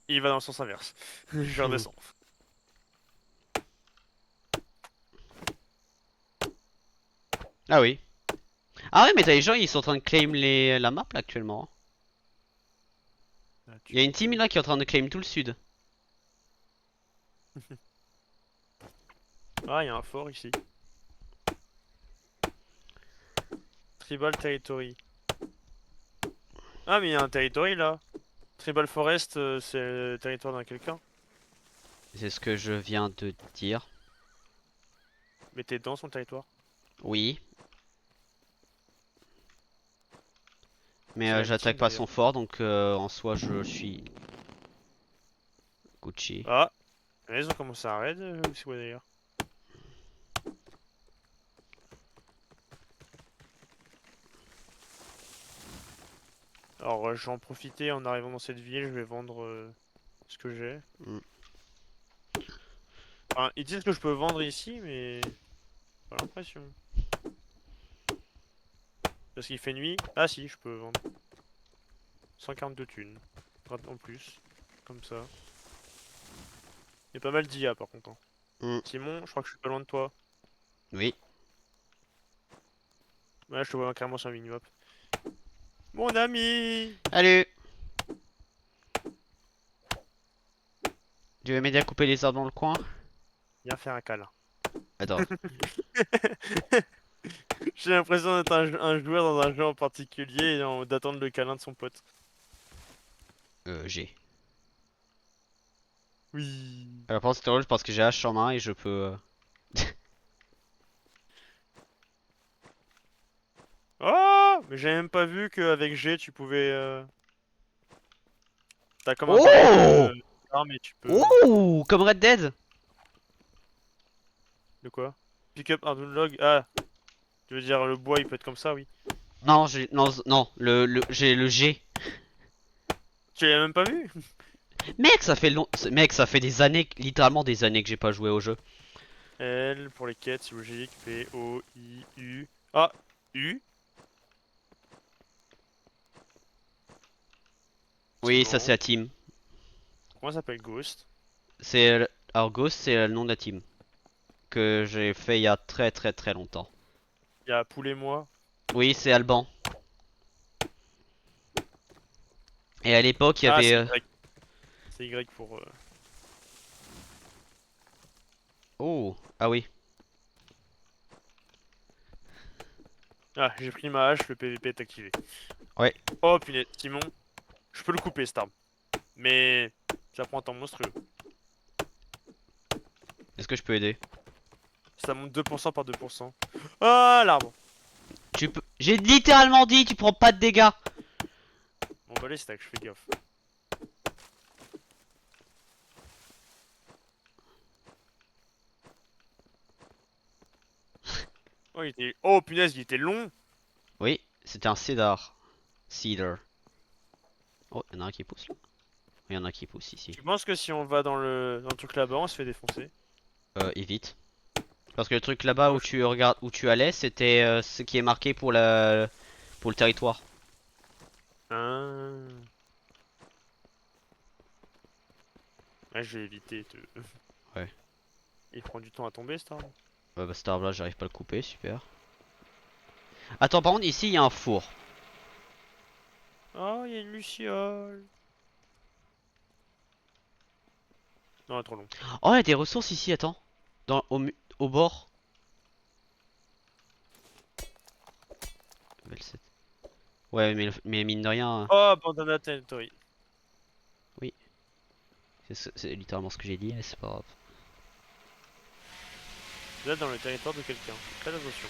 Il va dans le sens inverse. Je redescends. Ah oui. Ah oui, mais t'as les gens, ils sont en train de claim la map là actuellement. Ah, Il tu y a une team m'étonnes. là qui est en train de claim tout le sud. Ah, il y a un fort ici. Tribal Territory. Ah, mais il y a un territory là. Tribal Forest, c'est le territoire d'un quelqu'un. C'est ce que je viens de dire. Mais t'es dans son territoire. Oui. Mais C'est la j'attaque team pas d'ailleurs. son fort donc en soi je suis Gucci. Ah, ils ont commencé à raid, c'est quoi d'ailleurs? Alors, je vais en profiter en arrivant dans cette ville, je vais vendre ce que j'ai. Hmm. Enfin, ils disent que je peux vendre ici, mais pas l'impression. Parce qu'il fait nuit. Ah si, je peux vendre. 142 thunes. En plus. Comme ça. Il y a pas mal d'IA par contre, hein. Hmm. Simon, je crois que je suis pas loin de toi. Oui. Ouais, je te vois carrément sur un minimap. Mon ami! Salut! Tu veux m'aider à couper les arbres dans le coin? Viens faire un câlin. Attends. J'ai l'impression d'être un joueur dans un jeu en particulier et d'attendre le câlin de son pote. J'ai. Oui. Alors par contre c'est drôle parce que j'ai hache en main et je peux... Oh! Mais j'ai même pas vu qu'avec G tu pouvais. T'as comme un pack Oh! d'armes et tu peux. Oh! Comme Red Dead! De quoi? Pick up un log. Ah, tu veux dire le bois il peut être comme ça, oui. Non, j'ai... Non, non, j'ai le G. Tu l'as même pas vu? Mec, ça fait long... Mec, ça fait des années, littéralement des années que j'ai pas joué au jeu. L pour les quêtes, c'est logique. P, O, I, U. Ah, U. C'est Oui, ça c'est marrant. la team. Comment ça s'appelle Ghost? Alors Ghost, c'est le nom de la team. Que j'ai fait il y a très très très longtemps. Il y a Poule et moi. Oui, c'est Alban. Et à l'époque, il y Ah, avait... c'est Y. C'est Y pour. Oh, ah oui. Ah, j'ai pris ma hache, le PVP est activé. Ouais. Oh punaise, Simon, je peux le couper cet arbre. Mais ça prend un temps monstrueux. Est-ce que je peux aider? Ça monte 2% par 2%. Ah, l'arbre. Tu peux... J'ai littéralement dit, tu prends pas de dégâts. Bon bah les stacks, je fais gaffe. Oh, oh punaise, il était long. Oui, c'était un cédar. Cedar. Oh, il y en a un qui pousse là. Il y en a un qui pousse ici. Tu penses que si on va dans le truc là-bas, on se fait défoncer? Évite. Parce que le truc là-bas Oh, où tu regardes, où tu allais, c'était ce qui est marqué pour le territoire. Ah. Ouais, je vais éviter de... Ouais. Il prend du temps à tomber cet arbre. Bah cet arbre là, j'arrive pas à le couper, super. Attends, par contre, ici il y a un four. Oh, il y a une luciole. Non, trop long. Oh, il y a des ressources ici, attends. Au bord. Level 7. Ouais, mais mine de rien, Oh, Bandana Territory. oui, c'est littéralement ce que j'ai dit, mais c'est pas grave. Vous êtes dans le territoire de quelqu'un. Faites attention.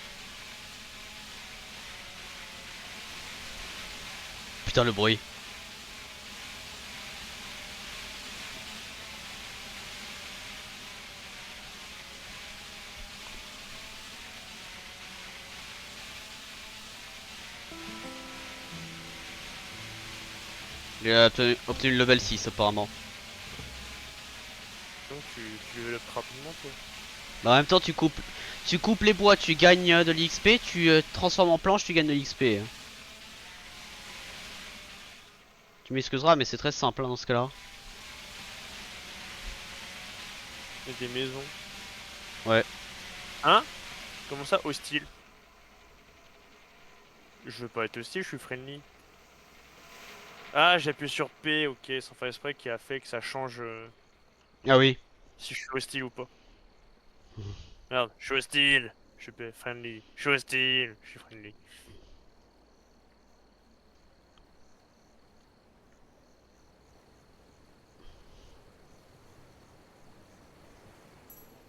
Putain, le bruit. Il a obtenu le level 6 apparemment. Donc tu développes rapidement toi. Bah, en même temps, tu coupes les bois, tu gagnes de l'XP, tu transformes en planche, tu gagnes de l'XP. Tu m'excuseras, mais c'est très simple hein, dans ce cas-là. Et des maisons. Ouais. Hein? Comment ça, hostile? Je veux pas être hostile, je suis friendly. Ah, j'ai appuyé sur P, ok, sans faire exprès, qui a fait que ça change Ah oui. si je suis hostile ou pas. Merde, je suis hostile, je suis friendly. Je suis hostile, je suis friendly.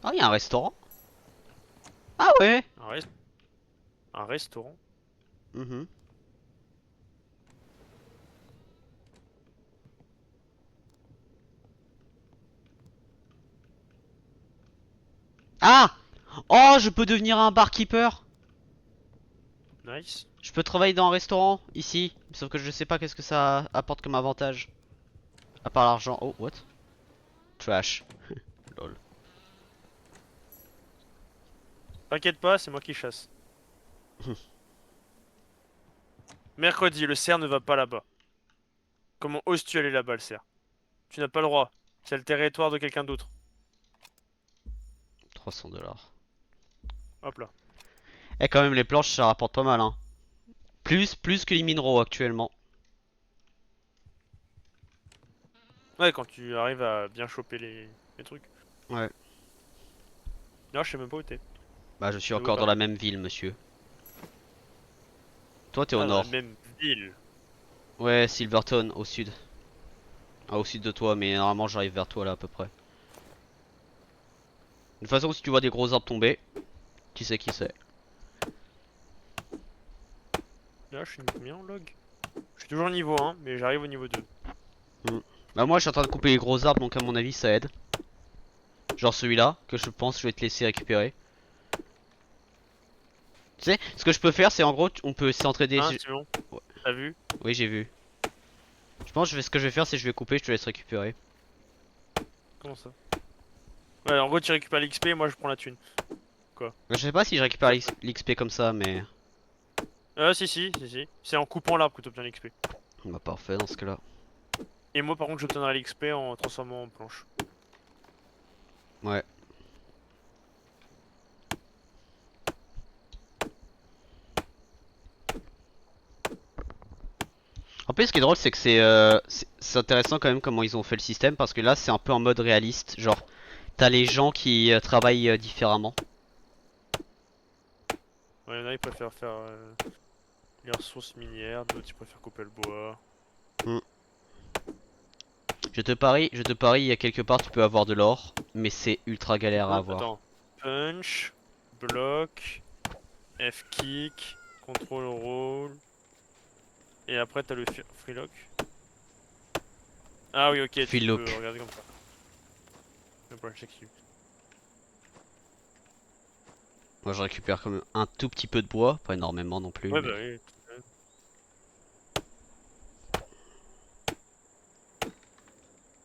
Ah, il y a un restaurant. Ah ouais. Un, un restaurant? Mhm. Ah. Oh, je peux devenir un barkeeper. Nice. Je peux travailler dans un restaurant ici, sauf que je sais pas qu'est-ce que ça apporte comme avantage. À part l'argent. Oh, what? Trash. Lol. T'inquiète pas, c'est moi qui chasse. Mercredi, le cerf ne va pas là-bas. Comment oses-tu aller là-bas, le cerf? Tu n'as pas le droit. C'est le territoire de quelqu'un d'autre. 300 $. Hop là. Eh, quand même, les planches ça rapporte pas mal, hein. Plus que les minerais actuellement. Ouais, quand tu arrives à bien choper les trucs. Ouais. Non, je sais même pas où t'es. Bah, je suis Nouveau encore dans la perdu. même ville, monsieur. Toi, t'es au Ah, dans la nord. même ville. Ouais, Silverton, au sud. Ah, au sud de toi, mais normalement, j'arrive vers toi là à peu près. De toute façon, si tu vois des gros arbres tomber, tu sais qui c'est. Là, je suis niveau combien en log? Je suis toujours niveau 1, mais j'arrive au niveau 2. Hmm. Bah, moi, je suis en train de couper les gros arbres, donc à mon avis, ça aide. Genre celui-là, que je pense que je vais te laisser récupérer. Tu sais, ce que je peux faire, c'est en gros, on peut s'entraider. Hein, c'est bon. Ouais. T'as vu? Oui, j'ai vu. Je pense que ce que je vais faire, c'est que je vais couper, je te laisse récupérer. Comment ça? Ouais, en gros, tu récupères l'XP et moi je prends la thune. Quoi? Je sais pas si je récupère Ça- l'XP comme ça, mais. Si. C'est en coupant l'arbre que tu obtiens l'XP. Bah, parfait dans ce cas-là. Et moi, par contre, j'obtiendrai l'XP en transformant en planche. Ouais. En plus, ce qui est drôle, c'est que c'est intéressant quand même comment ils ont fait le système parce que là, c'est un peu en mode réaliste. Genre, t'as les gens qui travaillent différemment. Ouais, y'en a, ils préfèrent faire les ressources minières, d'autres, ils préfèrent couper le bois. Hmm. Je te parie, il y a quelque part, tu peux avoir de l'or, mais c'est ultra galère à Hein, avoir. attends. Punch, bloc, F-kick, control roll. Et après, t'as le free lock. Ah oui, ok, tu Feel peux look. regarder comme ça. Le branch execute. Moi, je récupère quand même un tout petit peu de bois, pas énormément non plus, Ouais, bah mais. oui.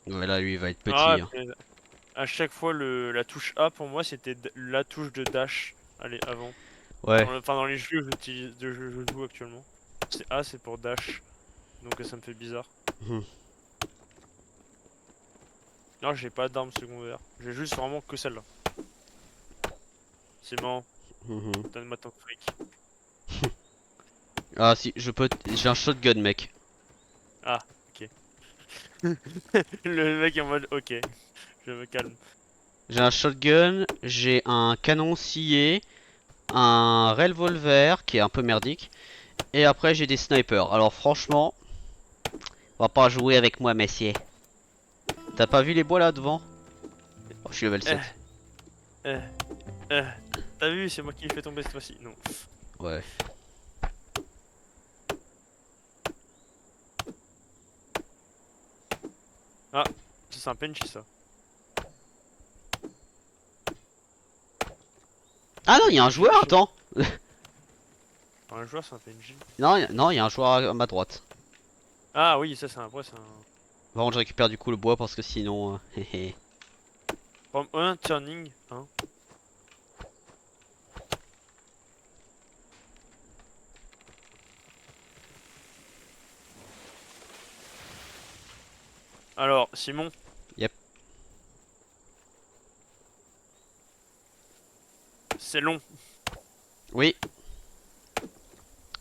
Ouais, là, lui, il va être Ah, petit, hein. punaise. À chaque fois, la touche A pour moi c'était la touche de dash. Allez, avant. Ouais. Enfin, dans les jeux que j'utilise, je joue actuellement. C'est A, c'est pour dash. Donc ça me fait bizarre. Mhm. Non, j'ai pas d'arme secondaire. J'ai juste vraiment que celle-là. C'est marrant. Mhm. Donne-moi ton fric. Ah, si, j'ai un shotgun, mec. Ah, ok. Le mec est en mode ok, je me calme. J'ai un shotgun, j'ai un canon scié, un revolver qui est un peu merdique, Et après j'ai des snipers. Alors franchement, on va pas jouer avec moi messieurs. T'as pas vu les bois là devant? Oh, je suis level Eh, 7. eh, eh. T'as vu, c'est moi qui l'ai fait tomber cette fois-ci. Non. Ouais. Ah, ça, c'est un PNJ ça. Ah non, il y a un joueur, J'ai attends. un joueur, c'est un PNJ. Non, non, il y a un joueur à ma droite. Ah oui, ça c'est un vrai, c'est un. Bon, je récupère du coup le bois parce que sinon... héhé. Un turning, hein. Alors, Simon. Yep. C'est long. Oui.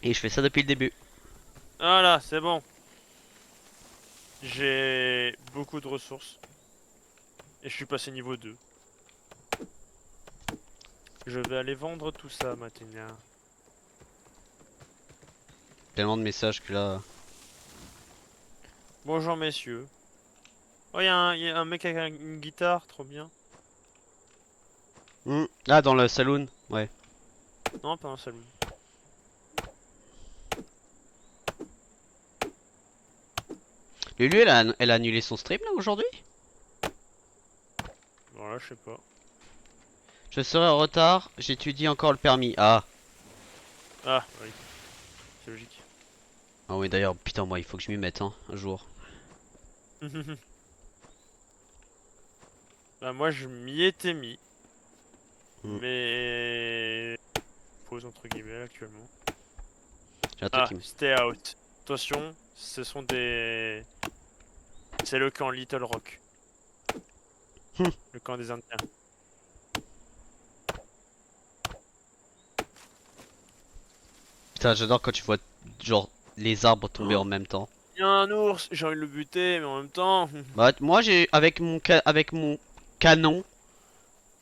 Et je fais ça depuis le début. Voilà, c'est bon. J'ai beaucoup de ressources. Et je suis passé niveau 2. Je vais aller vendre tout ça maintenant. Tellement de messages que là... Bonjour messieurs. Oh, y a un mec avec une guitare, trop bien. Ah, dans le saloon. Ouais. Non, pas un saloon. Lulu, elle a annulé son stream là aujourd'hui? Voilà, je sais pas. Je serai en retard, j'étudie encore le permis. Ah. Ah, oui, c'est logique. Ah oui, d'ailleurs, putain, moi, il faut que je m'y mette, hein, un jour. Bah moi je m'y étais mis. Mm. Mais... Pause entre guillemets actuellement. J'ai un truc Ah, qui me... stay out. Attention, ce sont des... C'est le camp Little Rock. Hmm. Le camp des Indiens. Putain, j'adore quand tu vois, genre, les arbres tomber en Oh, même temps. il y a un ours, j'ai envie de le buter, mais en même temps... Bah, moi, j'ai, avec mon canon,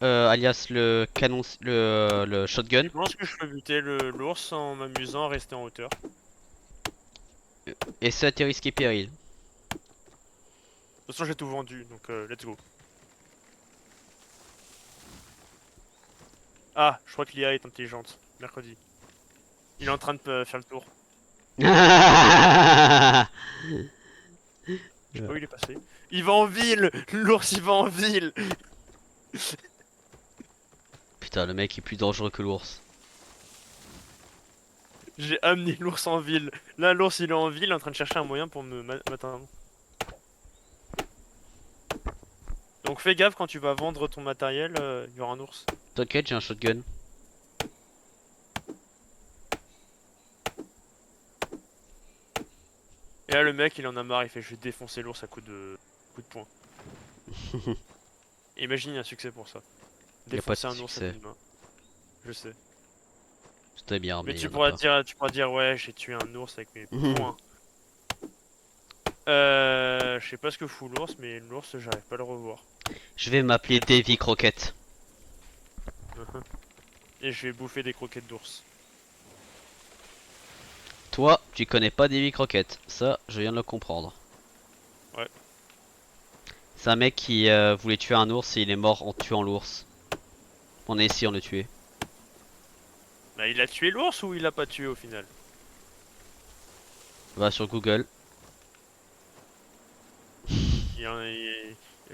alias le canon, le shotgun, Je pense que je peux buter l'ours en m'amusant à rester en hauteur. et c'est à tes risques et périls. De toute façon j'ai tout vendu, donc let's go. Ah, je crois que l'IA est intelligente. Mercredi. Il est en train de faire le tour. Je sais pas où il est passé. Il va en ville. L'ours il va en ville. Putain, le mec est plus dangereux que l'ours. J'ai amené l'ours en ville. Là, l'ours il est en ville, en train de chercher un moyen pour m'atteindre. Donc fais gaffe quand tu vas vendre ton matériel, il y aura un ours. T'inquiète, j'ai un shotgun. Et là, le mec il en a marre, il fait je vais défoncer l'ours à coup de poing. Imagine un succès pour ça. Y a pas de Défoncer un ours à succès. coups de main. Je sais. C'était bien, Mais mais y en a pas. tu pourras dire ouais, j'ai tué un ours avec mes poings. Je sais pas ce que fout l'ours, mais l'ours, j'arrive pas à le revoir. Je vais m'appeler Davy Croquette. Et je vais bouffer des croquettes d'ours. Toi, tu connais pas Davy Croquette. Ça, je viens de le comprendre. Ouais. C'est un mec qui voulait tuer un ours et il est mort en tuant l'ours. En essayant de le tuer. Bah, il a tué l'ours ou il l'a pas tué au final? Va sur Google.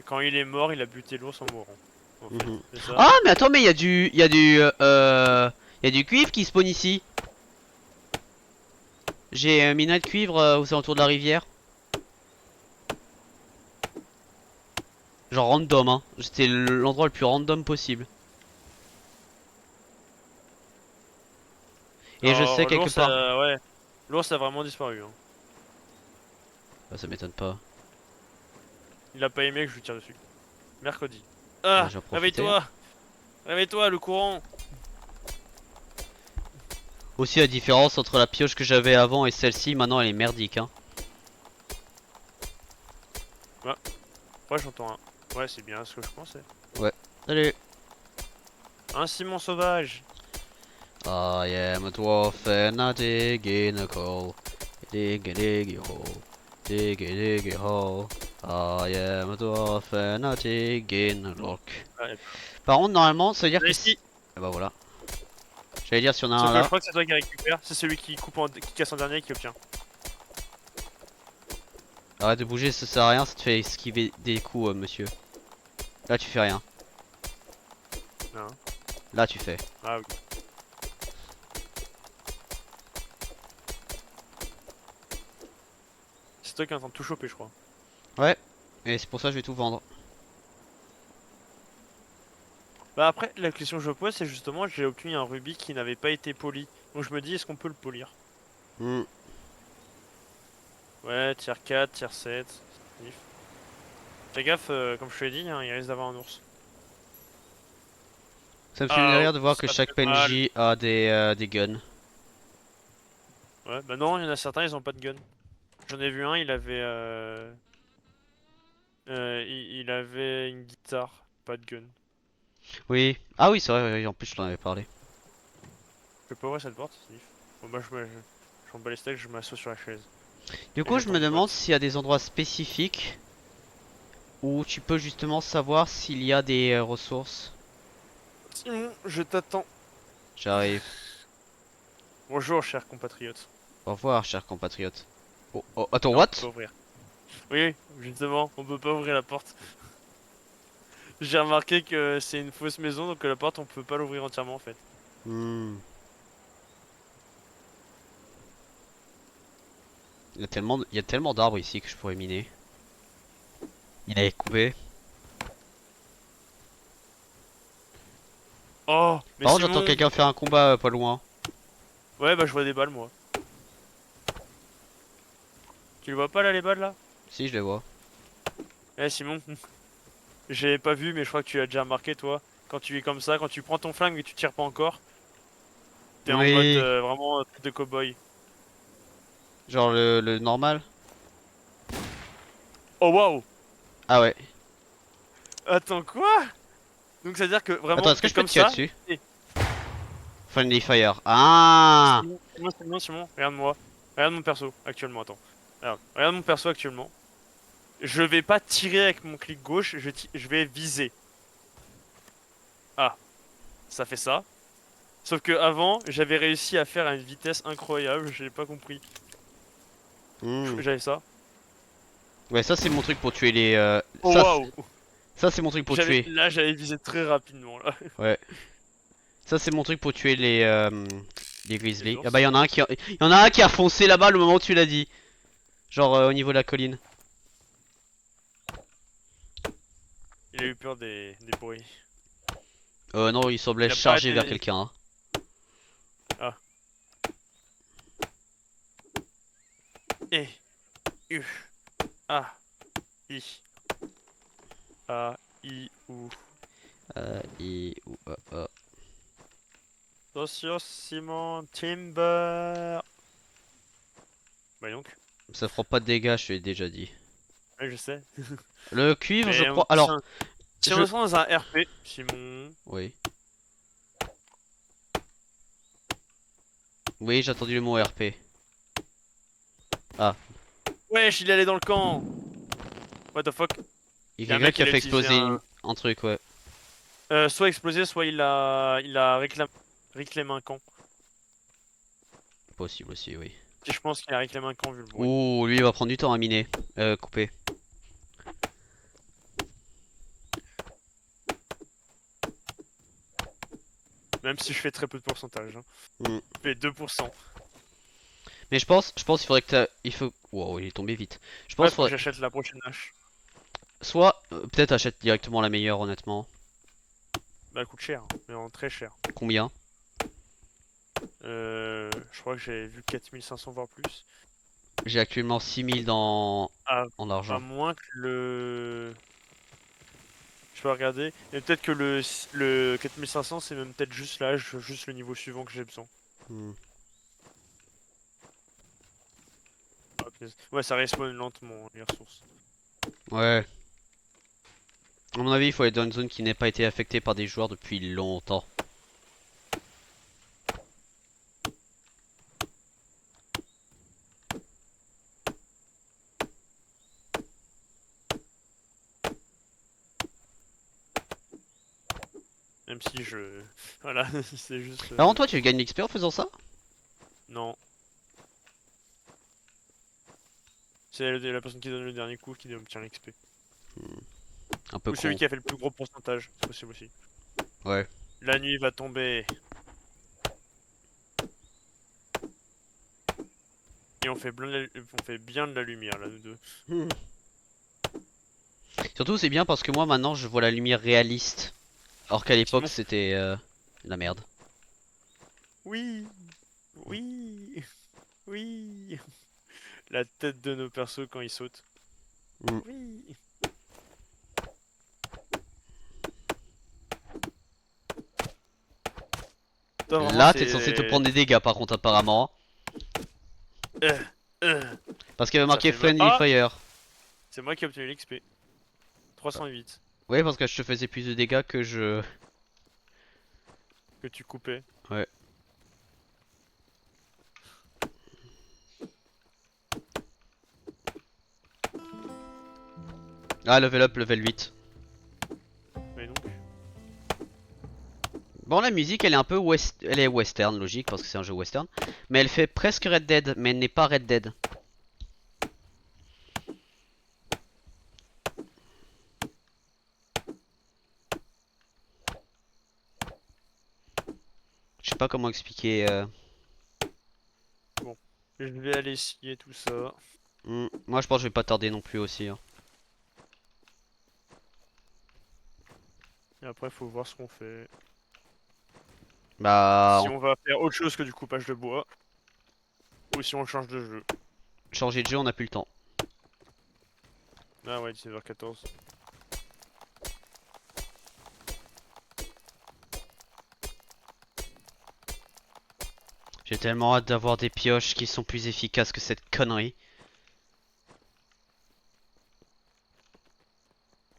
Quand il est mort, il a buté l'ours en mourant. En fait, Mhm. c'est ça? Ah, mais attends, mais il y a du cuivre qui spawn ici. J'ai un minerai de cuivre aux alentours de la rivière. Genre random, hein. C'était l'endroit le plus random possible. Et je sais Alors, quelque part. ouais. L'ours a vraiment disparu. Hein. Bah, ça m'étonne pas. Il a pas aimé que je lui tire dessus. Mercredi. Bah, Ah! j'en profitais. Réveille-toi! Réveille-toi, le courant! Aussi la différence entre la pioche que j'avais avant et celle-ci, maintenant elle est merdique, hein. Ouais, j'entends un. Ouais, c'est bien ce que je pensais. Ouais. Salut. Un Simon sauvage! I am a dwarf and I dig in a coal. Dig a diggy hole. Dig a diggy hole. I am a dwarf and I dig in a lock. Ouais. Par contre, normalement, ça veut dire Là, que ici. ah bah voilà. J'allais dire si on a Sauf un que je là. crois que c'est toi qui récupère. C'est celui qui qui casse en dernier qui obtient. Arrête de bouger, ça sert à rien, ça te fait esquiver des coups, monsieur. Là, tu fais rien. Non. Là, tu fais. Ah oui. C'est toi qui es en train de tout choper, je crois. Ouais. Et c'est pour ça que je vais tout vendre. Bah après, la question que je pose, c'est justement, j'ai obtenu un rubis qui n'avait pas été poli. Donc je me dis, est-ce qu'on peut le polir? Hmm. Ouais, tier 4, tier 7. Sniff. Fais gaffe, comme je te l'ai dit, hein, il risque d'avoir un ours. Ça me fait Ah, rire de voir que ça chaque fait mal. PNJ a des guns. Ouais, bah non, il y en a certains, ils ont pas de gun. J'en ai vu un, il avait... il avait une guitare, pas de gun. Oui. Ah oui, c'est vrai, oui, en plus je t'en avais parlé. Je peux pas ouvrir cette porte, Sniff. Bon bah je m'en bats les steaks, je m'assois sur la chaise. Du Et coup, je j'attends me une demande botte. s'il y a des endroits spécifiques où tu peux justement savoir s'il y a des ressources. Simon, je t'attends. J'arrive. Bonjour, cher compatriote. Au revoir, cher compatriote. Oh, oh, attends, Non, on peut pas what? ouvrir. Oui, justement, on peut pas ouvrir la porte. J'ai remarqué que c'est une fausse maison, donc la porte on peut pas l'ouvrir entièrement en fait. Hmm. Il y a tellement d'arbres ici que je pourrais miner. Il est coupé. Oh, mais Par contre, j'entends Simon! quelqu'un faire un combat pas loin. Ouais, bah je vois des balles moi. Tu le vois pas là, les balles là? Si, je les vois. Eh Simon, j'ai pas vu, mais je crois que tu as déjà remarqué toi. Quand tu es comme ça, quand tu prends ton flingue et tu tires pas encore, t'es en mode Oui. vraiment tête de cow-boy. Genre le normal. Oh waouh! Ah ouais. Attends quoi? Donc ça veut dire que Attends, vraiment est-ce que t'es je peux comme te tirer ça? dessus? Et Friendly Fire. Ah! Simon, regarde-moi. Regarde mon perso actuellement, attends. Regarde mon perso actuellement. Je vais pas tirer avec mon clic gauche, je vais viser. Ah, ça fait ça. Sauf que avant, j'avais réussi à faire à une vitesse incroyable, j'ai pas compris. Hmm. J'avais ça. Ouais, ça c'est mon truc pour tuer les. Oh waouh! Ça c'est mon truc pour tuer. J'avais visé très rapidement là. Ouais. Ça c'est mon truc pour tuer les Les grizzlies. Ah bah ours. il y en a un qui a foncé là-bas le moment où tu l'as dit. Genre au niveau de la colline. Il a eu peur des bruits. Non, il semblait Il a pas charger vers arrêté. quelqu'un, hein. Ah. E. U. A. I. A. I. U. Euh. Attention, Simon. Timber. Bah donc. Ça fera pas de dégâts, je te l'ai déjà dit. Ouais, je sais. Le cuivre, je Mais crois. Alors, si on je. est dans un RP, Simon. Oui. Oui, j'ai entendu le mot RP. Ah, Wesh, il est allé dans le camp! What the fuck? il y Y'a a un quelqu'un mec qui qui a a fait utilisé exploser un. un truc, ouais. Soit explosé, soit il a réclamé un camp. Possible aussi, oui. Et je pense qu'il a réclamé un camp vu le bruit. Ouh, lui il va prendre du temps à miner. Couper. Même si je fais très peu de pourcentage. Hein. Hmm. Je fais 2%. Mais je pense qu'il faudrait que il faut. Wow, il est tombé vite. Je Ouais, pense qu'il faut que faudrait. j'achète la prochaine hache. Soit, peut-être achète directement la meilleure, honnêtement. Bah, elle coûte cher, hein, mais en très cher. Combien? Je crois que j'ai vu 4500 voire plus. J'ai actuellement 6000 À, en à argent. moins que le. Je peux regarder. Et peut-être que le 4500 c'est même peut-être juste l'âge, juste le niveau suivant que j'ai besoin. Hmm. Ah, punaise. Ouais, ça respawn lentement les ressources. Ouais. À mon avis, il faut être dans une zone qui n'ait pas été affectée par des joueurs depuis longtemps. Même si je... Voilà, c'est juste... Par contre, toi, tu gagnes l'XP en faisant ça? Non. C'est la personne qui donne le dernier coup qui obtient l'XP. Un peu Ou celui con. qui a fait le plus gros pourcentage, c'est possible aussi. Ouais. La nuit va tomber. Et on fait bien de la lumière là, nous deux. Surtout, c'est bien parce que moi, maintenant, je vois la lumière réaliste. Or qu'à l'époque, Effectivement. c'était la merde. Oui, oui, oui. La tête de nos persos quand ils sautent. Mm. Oui. Toi vraiment Là, t'es censé te c'est... prendre des dégâts, par contre, apparemment. Euh, euh, Parce qu'il y avait ça marqué fait mal. Friendly Ah! Fire. C'est moi qui ai obtenu l'XP. 308 Ouais, parce que je te faisais plus de dégâts que je... que tu coupais. Ouais. Ah, level up, level 8. Mais donc... Bon, la musique, elle est un peu elle est western, logique, parce que c'est un jeu western. Mais elle fait presque Red Dead, mais elle n'est pas Red Dead. Je sais pas comment expliquer. Bon. Je vais aller scier tout ça. Moi, je pense que je vais pas tarder non plus aussi, hein. Et après, faut voir ce qu'on fait. Bah, Si on va faire autre chose que du coupage de bois. Ou si on change de jeu. changer de jeu, on a plus le temps. Ah ouais, 19h14. J'ai tellement hâte d'avoir des pioches qui sont plus efficaces que cette connerie.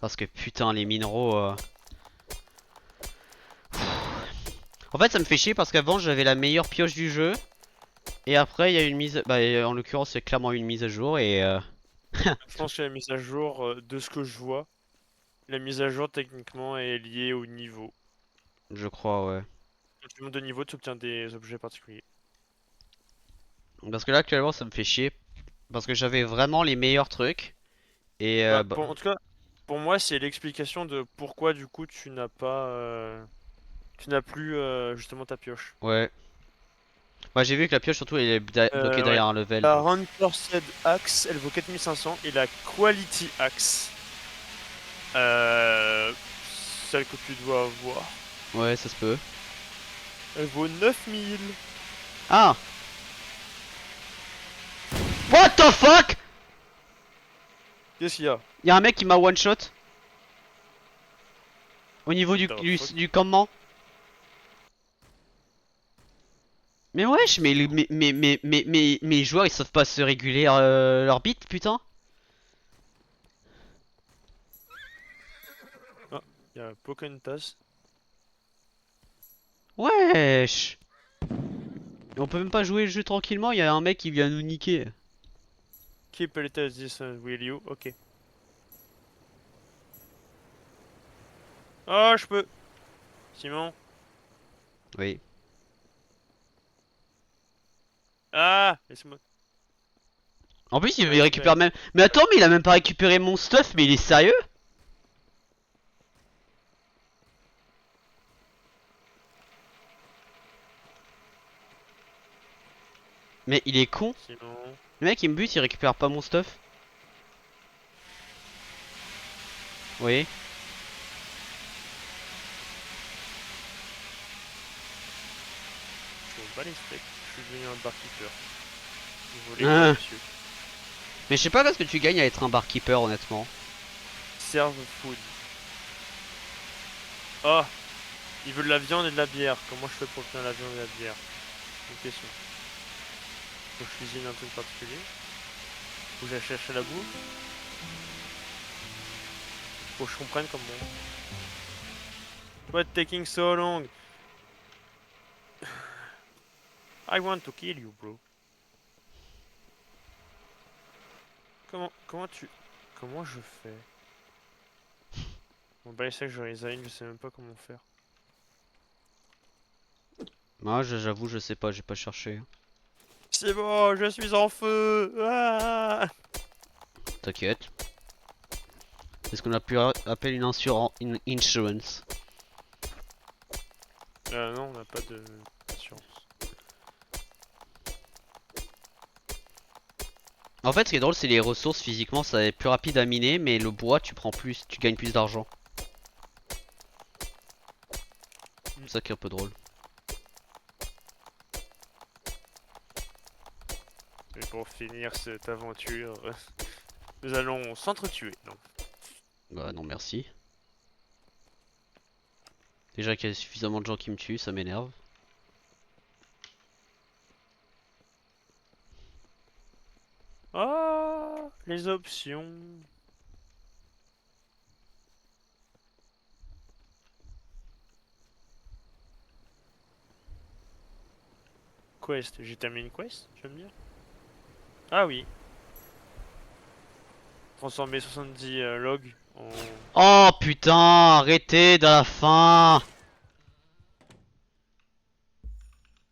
Parce que putain, les minéraux... En fait, ça me fait chier parce qu'avant, j'avais la meilleure pioche du jeu. Et après, il y a une mise... Bah, en l'occurrence, c'est clairement une mise à jour et... Je pense que la mise à jour, de ce que je vois, la mise à jour techniquement est liée au niveau. Je crois, ouais. Quand tu montes de niveau, tu obtiens des objets particuliers. Parce que là, actuellement, ça me fait chier. Parce que j'avais vraiment les meilleurs trucs. Et Bah, bah, en tout cas, pour moi, c'est l'explication de pourquoi du coup tu n'as pas, tu n'as plus justement ta pioche. ouais. Moi, j'ai vu que la pioche, surtout, elle est bloquée Ouais. derrière un level. La Donc, Renforced Axe, elle vaut 4500 et la Quality Axe, euh, celle que tu dois avoir, ouais, ça se peut. elle vaut 9000. Ah! What the fuck? Qu'est-ce qu'il y a? Y'a un mec qui m'a one shot au niveau What the fuck? du campement. Mais wesh, mais les joueurs ils savent pas se réguler leur bit, putain. Ah, il y a Pokentas. Wesh. Et on peut même pas jouer le jeu tranquillement, il y a un mec qui vient nous niquer. Keep a little distance, will you? Ok. Ah, je peux. Simon. Oui. Ah, laisse-moi. En plus, il Ouais, c'est récupère belle. même. Mais attends, mais il a même pas récupéré mon stuff, mais il est sérieux? Mais il est con. Simon. Le mec il me bute, il récupère pas mon stuff. Oui. Je me bats les steaks. Je suis devenu un barkeeper. Vous voulez quoi, Ah. monsieur? Mais je sais pas ce que tu gagnes à être un barkeeper, honnêtement. Serve food. Ah, ils veulent de la viande et de la bière. Comment je fais pour obtenir la viande et la bière? Une question. Faut que je cuisine un truc particulier? Faut que j'aille chercher la bouffe? Faut que je comprenne comment. What taking so long? I want to kill you, bro. Comment tu... Comment je fais? Bon bah, c'est que je resign, je sais même pas comment faire. Moi, j'avoue, je sais pas, j'ai pas cherché. C'est bon, je suis en feu. Ah T'inquiète. C'est ce qu'on a pu appeler une insurance. non, on n'a pas de assurance. En fait, ce qui est drôle, c'est les ressources physiquement, ça est plus rapide à miner, mais le bois, tu prends plus, tu gagnes plus d'argent. C'est ça qui est un peu drôle. Et pour finir cette aventure, nous allons s'entretuer. Non. Bah non, merci. Déjà qu'il y a suffisamment de gens qui me tuent, ça m'énerve. Ah, les options. Quest, j'ai terminé une quest, tu vas me dire? Ah oui. Transformer 70 logs en... Oh putain, arrêtez de la fin.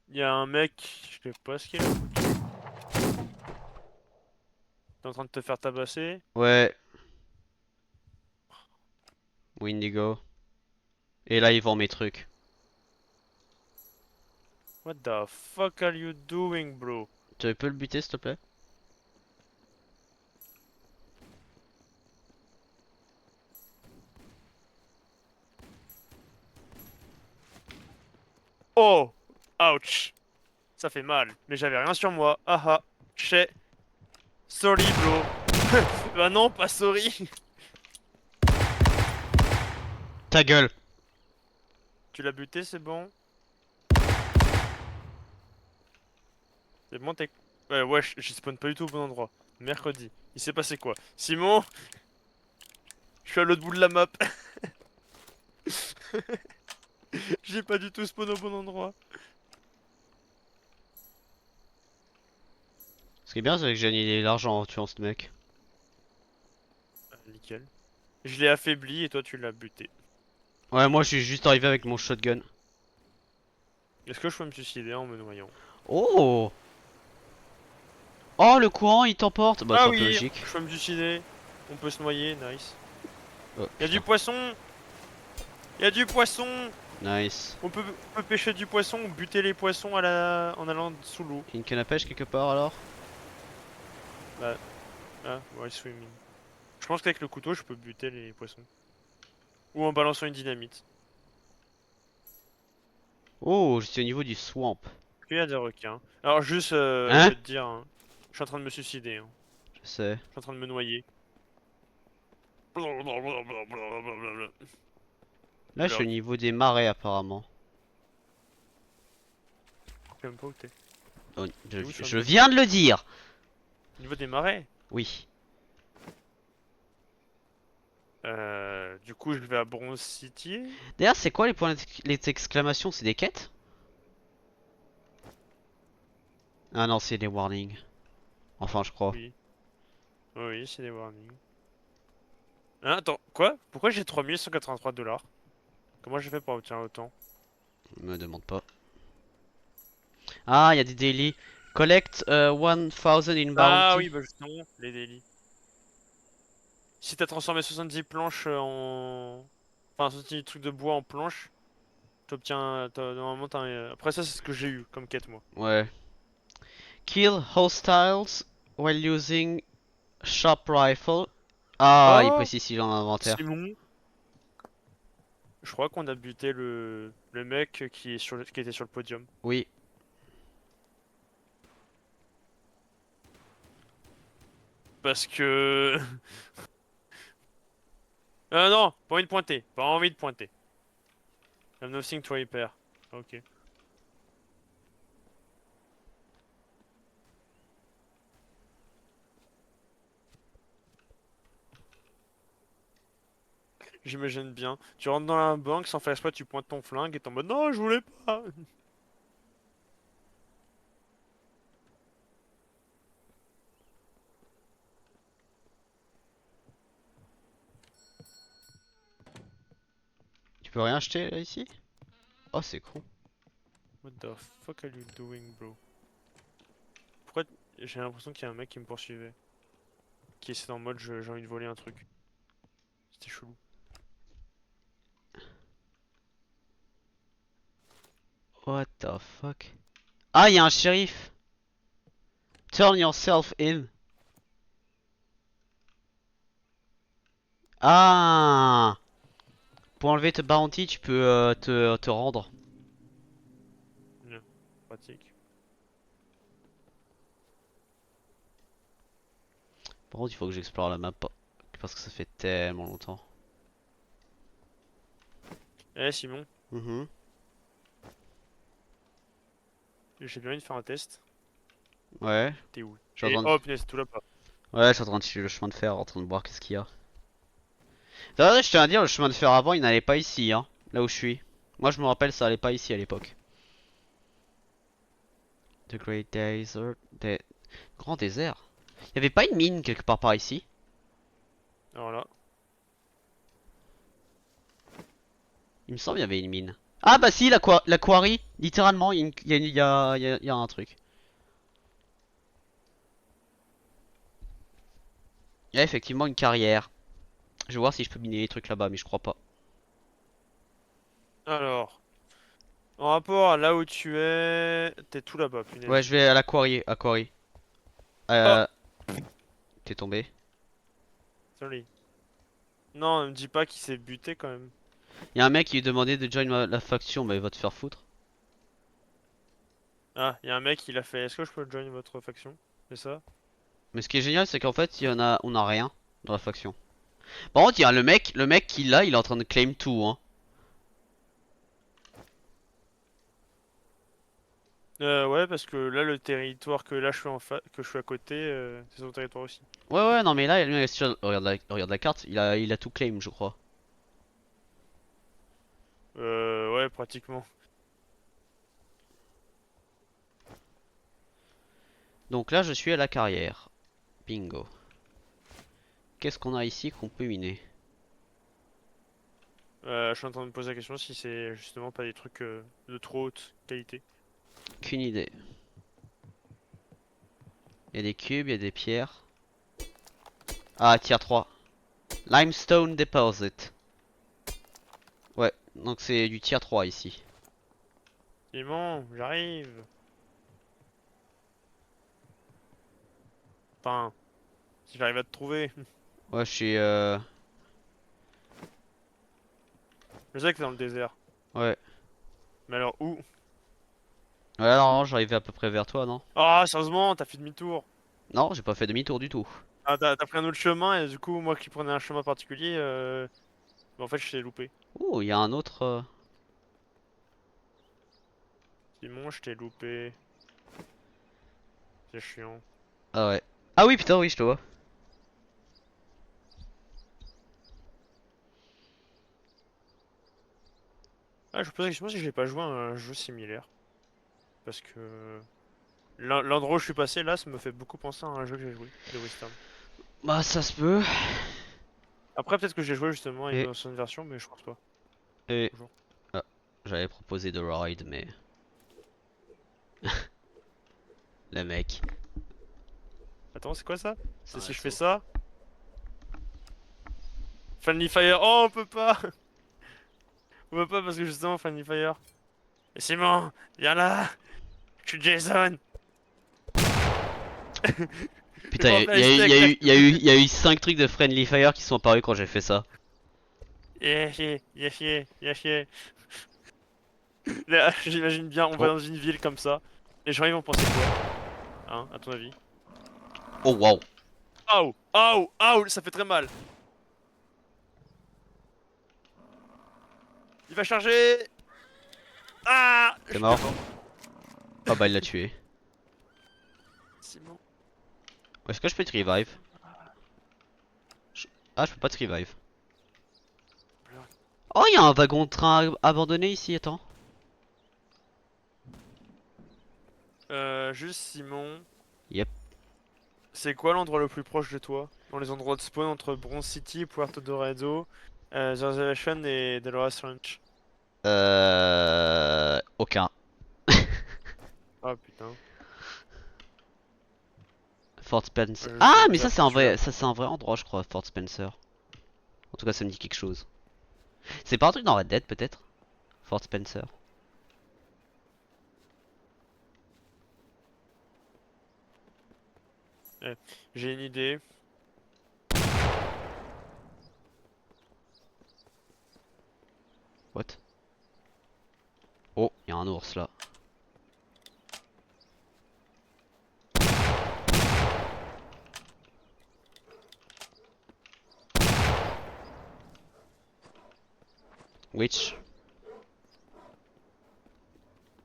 Il y a un mec, je sais pas ce qu'il a foutu. T'es en train de te faire tabasser? Ouais, Windigo. Et là, ils vendent mes trucs. What the fuck are you doing, bro? Tu peux le buter, s'il te plaît? Oh! Ouch! Ça fait mal, mais j'avais rien sur moi. Ah ah. Chez. Sorry, bro. Bah non, pas sorry. Ta gueule. Tu l'as buté, c'est bon? C'est bon, t'es... Ouais, wesh, je spawn pas du tout au bon endroit. Mercredi. Il s'est passé quoi? Simon? Je suis à l'autre bout de la map. J'ai pas du tout spawn au bon endroit. Ce qui est bien, c'est que j'ai gagné de l'argent en tuant ce mec. Nickel. Je l'ai affaibli et toi tu l'as buté. Ouais, moi, je suis juste arrivé avec mon shotgun. Est-ce que je peux me suicider en me noyant? Oh! Oh, le courant, il t'emporte. Bah, c'est Ah un peu oui, logique. je peux me suicider. On peut se noyer, nice. Oh, Y'a du putain. poisson! Y'a du poisson! Nice. On peut pêcher du poisson ou buter les poissons en allant sous l'eau. Une canne à pêche quelque part alors? Bah, ah, ouais, swimming. Je pense qu'avec le couteau, je peux buter les poissons. Ou en balançant une dynamite. Oh, je suis au niveau du swamp. Il y a des requins. Alors juste, je Hein? vais te dire, hein, je suis en train de me suicider. Hein. Je sais. Je suis en train de me noyer. Là, je suis au Log. niveau des marais apparemment. Je sais même pas où t'es. Oh, T'es où sur le je map? viens de le dire! Au niveau des marais? Oui. Du coup, je vais à Bronze City. D'ailleurs, c'est quoi les points les exclamations? C'est des quêtes? Ah non, c'est des warnings. Enfin, je crois. Oui. Oui, oui, c'est des warnings. Hein, attends, quoi? Pourquoi j'ai 3183 $? Comment j'ai fait pour obtenir autant? Me demande pas. Ah, il y a des daily. Collect 1000 in Ah bounty. oui, bah justement, les délits. Si t'as transformé 70 planches en... Enfin, 70 trucs de bois en planches, t'obtiens... Normalement, t'as Après ça, c'est ce que j'ai eu comme quête, moi. Ouais. Kill hostiles while using sharp rifle. Ah, il Oh! précise s'il est en inventaire. Simon, je crois qu'on a buté le mec qui était sur le podium. Oui. Parce que... non, pas envie de pointer. Pas envie de pointer. I'm nothing to repair. Ok. J'imagine bien. Tu rentres dans la banque, sans faire exprès, tu pointes ton flingue et t'es en mode non, je voulais pas. Tu peux rien acheter là ici? Oh, c'est con. What the fuck are you doing, bro? Pourquoi j'ai l'impression qu'il y a un mec qui me poursuivait. Qui est en mode j'ai envie de voler un truc. C'était chelou. What the fuck? Ah, il y a un shérif. Turn yourself in. Ah! Pour enlever ta bounty, tu peux te rendre. Bien. Pratique. Par contre, il faut que j'explore la map parce que ça fait tellement longtemps. Eh Simon, Mhm. j'ai bien envie de faire un test. Ouais. T'es où? Je suis Et en train oh punaise, c'est tout là-bas. Ouais, je suis en train de suivre le chemin de fer, en train de voir qu'est-ce qu'il y a. D'ailleurs, je tiens à dire, le chemin de fer avant, il n'allait pas ici, hein. Là où je suis. Moi, je me rappelle, ça allait pas ici à l'époque. The Great Desert. Grand désert. Il y avait pas une mine quelque part par ici? Alors là. Il me semble qu'il y avait une mine. Ah bah si, la quarry. Littéralement, il y a un truc. Il y a effectivement une carrière. Je vais voir si je peux miner les trucs là-bas, mais je crois pas. Alors. En rapport à là où tu es. T'es tout là-bas, Ouais, punaise. je vais à la quarry. À quarry. Oh! Euh... T'es tombé? Sorry. Non, ne me dis pas qu'il s'est buté quand même. Il y a un mec qui lui demandait de join la faction, bah il va te faire foutre. Ah, il y a un mec, il a fait. Est-ce que je peux join votre faction? C'est ça? Mais ce qui est génial, c'est qu'en fait, on a rien dans la faction. Par contre, il y a le mec qui l'a, il est en train de claim tout, hein. Ouais, parce que là, le territoire que là je suis que je suis à côté, c'est son territoire aussi. Ouais, ouais, non, mais là, regarde la carte, il a tout claim, je crois. Ouais, pratiquement. Donc là, je suis à la carrière. Bingo. Qu'est-ce qu'on a ici qu'on peut miner? Je suis en train de me poser la question si c'est justement pas des trucs de trop haute qualité. Qu'une idée. Il y a des cubes, il y a des pierres. Ah, tier 3. Limestone Deposit. Ouais, donc c'est du tier 3 ici. Simon, j'arrive. Enfin, si j'arrive à te trouver. Ouais, je suis Je sais que t'es dans le désert. Ouais. Mais alors où? Ouais, non, j'arrivais à peu près vers toi, non? Ah, sérieusement, t'as fait demi-tour. Non, j'ai pas fait demi-tour du tout. Ah, t'as pris un autre chemin et du coup, moi qui prenais un chemin particulier, bah, en fait, je t'ai loupé. Oh, il y a un autre. Simon, je t'ai loupé. C'est chiant. Ah ouais. Ah oui, putain, oui, je te vois. Ah, je me pose la question si j'ai pas joué à un jeu similaire. Parce que l'endroit où je suis passé là, ça me fait beaucoup penser à un jeu que j'ai joué, de Western. Bah, ça se peut. Après, peut-être que j'ai joué justement à une Et, ancienne version, mais je pense pas. et... Toujours. Ah, j'avais proposé de ride, mais... Le mec. Attends, c'est quoi ça? C'est Un si je fais assaut. ça? Friendly Fire. Oh, on peut pas! On peut pas parce que justement, Friendly Fire. Et Simon, viens là! Je suis Jason! Il Putain, me il rappelle les steaks, là, il y a eu 5 trucs de Friendly Fire qui sont apparus quand j'ai fait ça. yeah, yeah, yeah, yeah, yeah, yeah. Là, j'imagine bien, on va Oh, dans une ville comme ça. Les gens ils vont penser quoi? Hein, à ton avis? oh waouh. Aouh! Aouh! Aouh! Ça fait très mal! Il va charger! Ah! Je T'es suis déjà mort? mort. Ah bah il l'a tué. Simon. Est-ce que je peux te revive? Ah, je peux pas te revive. Oh, il y a un wagon de train abandonné ici, attends. Juste Simon. Yep. C'est quoi l'endroit le plus proche de toi? Dans les endroits de spawn entre Bronze City, Puerto Dorado, The Reservation et Dolores Ranch. Aucun. Ah putain. Fort Spencer. Je sais Ah, même mais pas ça celui-là. c'est un vrai endroit, je crois, Fort Spencer. En tout cas, ça me dit quelque chose. C'est pas un truc dans Red Dead, peut-être? Fort Spencer. Ouais. J'ai une idée. What? Oh, il y a un ours là. Witch.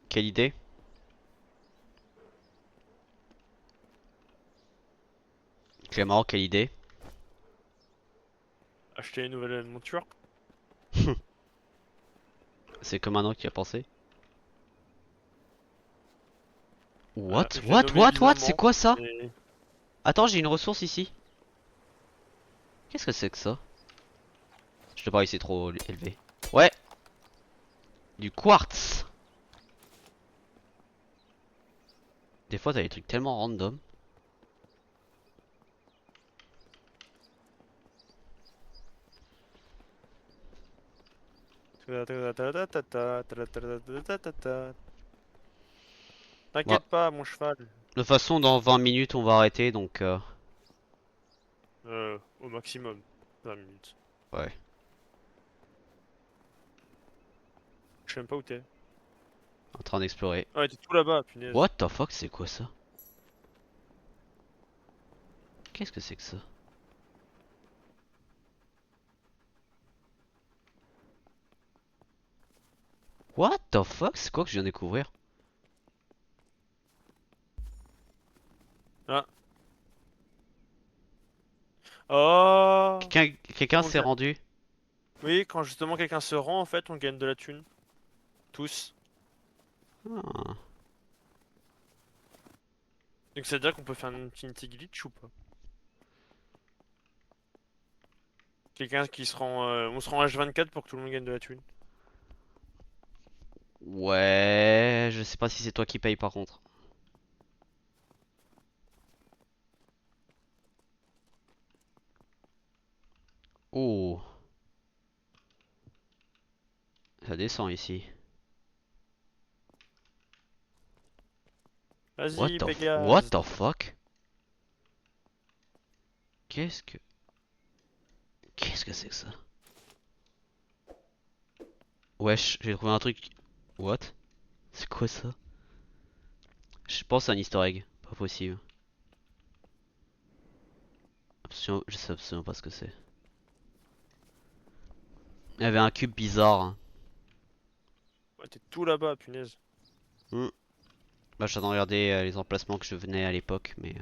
Quelle idée? Clément, quelle idée? Acheter une nouvelle monture. C'est comme un an qui a pensé. Voilà, What? je l'ai What? nommé What? What? C'est bizarrement. quoi ça? Et... Attends, j'ai une ressource ici. Qu'est-ce que c'est que ça? Je te parie, c'est trop élevé. Ouais, du quartz. Des fois, t'as des trucs tellement random. Ouais. T'inquiète pas, mon cheval. De toute façon, dans 20 minutes, on va arrêter, donc Au maximum. 20 minutes. ouais. Je sais même pas où t'es. En train d'explorer. Ah, ouais, t'es tout là-bas, punaise. What the fuck, c'est quoi ça? Qu'est-ce que c'est que ça? What the fuck, c'est quoi que je viens de découvrir? Ah. Oh! Quelqu'un On s'est vient- rendu? Oui, quand justement quelqu'un se rend, en fait, on gagne de la thune. Tous. Ah. Donc c'est à dire qu'on peut faire une Infinity Glitch ou pas? Quelqu'un qui se rend... on se rend H24 pour que tout le monde gagne de la thune. Ouais, je sais pas si c'est toi qui paye par contre. Oh, ça descend ici. Vas-y, What Pégase. the fuck? Qu'est-ce que qu'est-ce que c'est que ça? Wesh, j'ai trouvé un truc. What? C'est quoi ça? Je pense à un easter egg. Pas possible. Je sais absolument pas ce que c'est. Il y avait un cube bizarre, hein. Ouais, t'es tout là-bas, punaise. Hmm. Bah, j'attends de regarder les emplacements que je venais à l'époque, mais.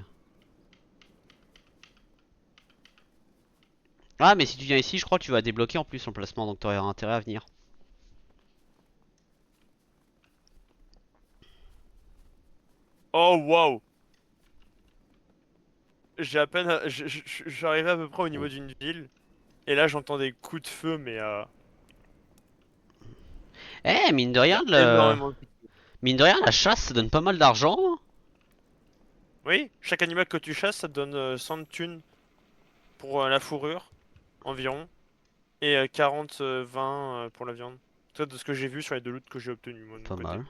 Ah, mais si tu viens ici, je crois que tu vas débloquer en plus l'emplacement, donc t'aurais intérêt à venir. Oh, wow! J'ai à peine... J'arrivais à peu près au niveau Oh. d'une ville. Et là, j'entends des coups de feu, mais... Eh, Il y a énormément de coups de feu. mine de rien, la chasse, ça donne pas mal d'argent, hein. Oui, chaque animal que tu chasses, ça te donne 100 de thunes pour la fourrure, environ. Et 40, 20 pour la viande. Toi, de ce que j'ai vu sur les deux loots que j'ai obtenus, moi, de mon Pas côté. mal.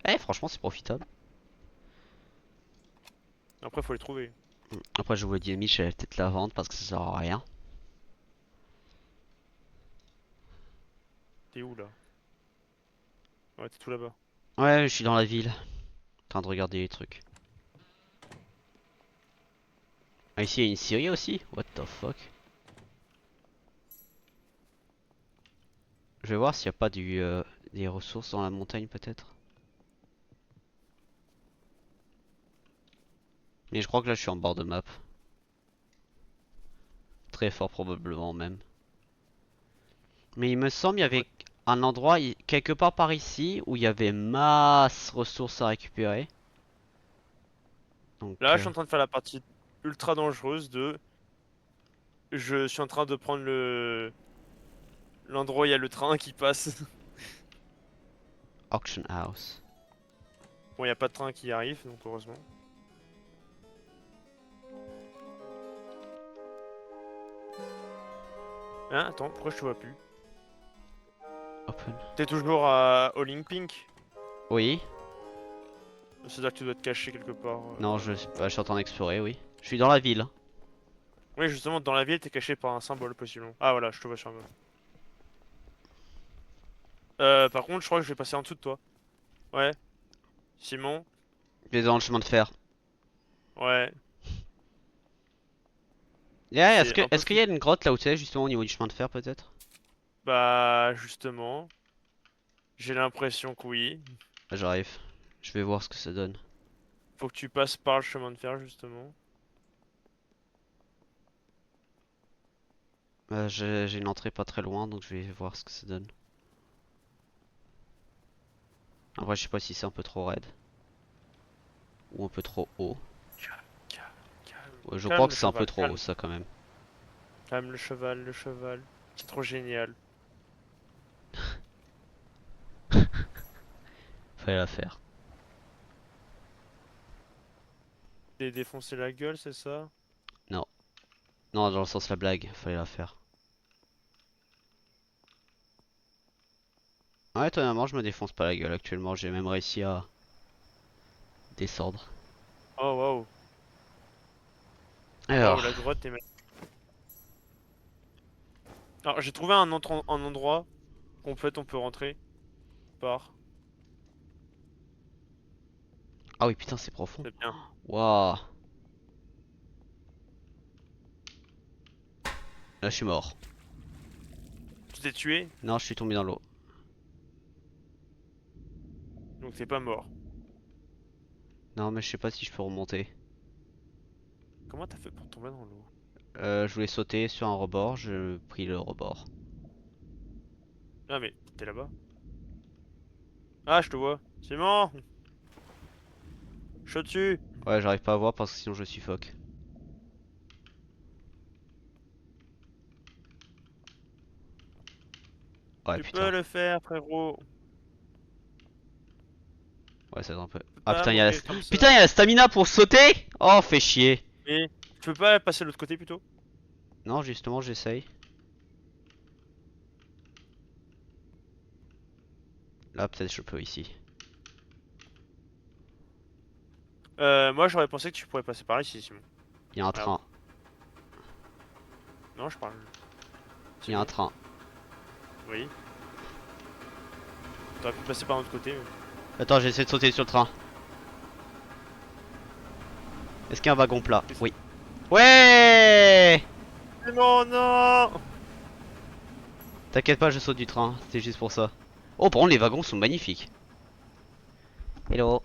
Eh, franchement, c'est profitable. Après, faut les trouver. Après, je vous dis, je vais peut-être la vendre parce que ça sert à rien. T'es où, là? Ouais, t'es tout là-bas. Ouais, je suis dans la ville, en train de regarder les trucs. Ah, ici, il y a une scierie aussi? What the fuck? Je vais voir s'il n'y a pas des ressources dans la montagne, peut-être. Mais je crois que là, je suis en bord de map. Très fort, probablement, même. Mais il me semble qu'il y Ouais. avait un endroit, quelque part par ici, où il y avait masse ressources à récupérer. Donc, Là, je suis en train de faire la partie ultra dangereuse de... Je suis en train de prendre le... L'endroit où il y a le train qui passe. Auction house. Bon, y a pas de train qui arrive, donc heureusement. Hein, attends, pourquoi je te vois plus? Open. T'es toujours au Link Pink? Oui. C'est-à-dire que tu dois te cacher quelque part. Non, bah, je suis en train d'explorer, oui. Je suis dans la ville. Oui, justement, dans la ville, t'es caché par un symbole, possiblement. Ah, voilà, je te vois sur un map. Par contre, je crois que je vais passer en dessous de toi. Ouais. Simon? Je vais dans le chemin de fer. Ouais. Yeah, C'est un peu est-ce qu'il y a une grotte là où tu es, justement, au niveau du chemin de fer, peut-être? Bah, justement, j'ai l'impression que oui. Là, j'arrive. Je vais voir ce que ça donne. Faut que tu passes par le chemin de fer, justement. J'ai une entrée pas très loin, donc je vais voir ce que ça donne. Après, je sais pas si c'est un peu trop raide. Ou un peu trop haut. Calme, calme, calme. Ouais, je Calme crois le que c'est un peu cheval, trop calme. haut, ça, quand même. Calme le cheval, le cheval. C'est trop génial. Fallait la faire. T'es défoncé la gueule, c'est ça? Non. Non, dans le sens la blague, fallait la faire. Ouais, étonnamment, je me défonce pas la gueule actuellement. J'ai même réussi à descendre. Oh, waouh. Waouh, Alors, la grotte est magnifique. Alors, j'ai trouvé un endroit qu'en fait on peut rentrer par. ah oui, putain, c'est profond. C'est bien. Waouh. Là, je suis mort. Tu t'es tué, Non, je suis tombé dans l'eau. donc t'es pas mort. Non, mais je sais pas si je peux remonter. Comment t'as fait pour tomber dans l'eau? Je voulais sauter sur un rebord, je pris le rebord. Ah, mais t'es là-bas? Ah, je te vois. Simon! Je suis dessus! Ouais, j'arrive pas à voir parce que sinon je suffoque. Ouais, Tu peux putain. le faire, frérot! Ouais, ça va un peu. Tu peux Ah pas putain, il y a la... mourir comme ça. Putain, il y a la stamina pour sauter! Oh, fait chier. Mais tu peux pas passer de l'autre côté plutôt? Non, justement, j'essaye. Là, peut-être je peux ici. Moi j'aurais pensé que tu pourrais passer par ici, Simon. Il y a un Regarde. train. Non, je parle. Il y a un Simon. train. Oui. T'aurais pu passer par l'autre côté. Attends, j'essaie de sauter sur le train. Est-ce qu'il y a un wagon plat? Oui. Ouais! Simon, non! T'inquiète pas, je saute du train. C'était juste pour ça. Oh, par contre, les wagons sont magnifiques. Hello.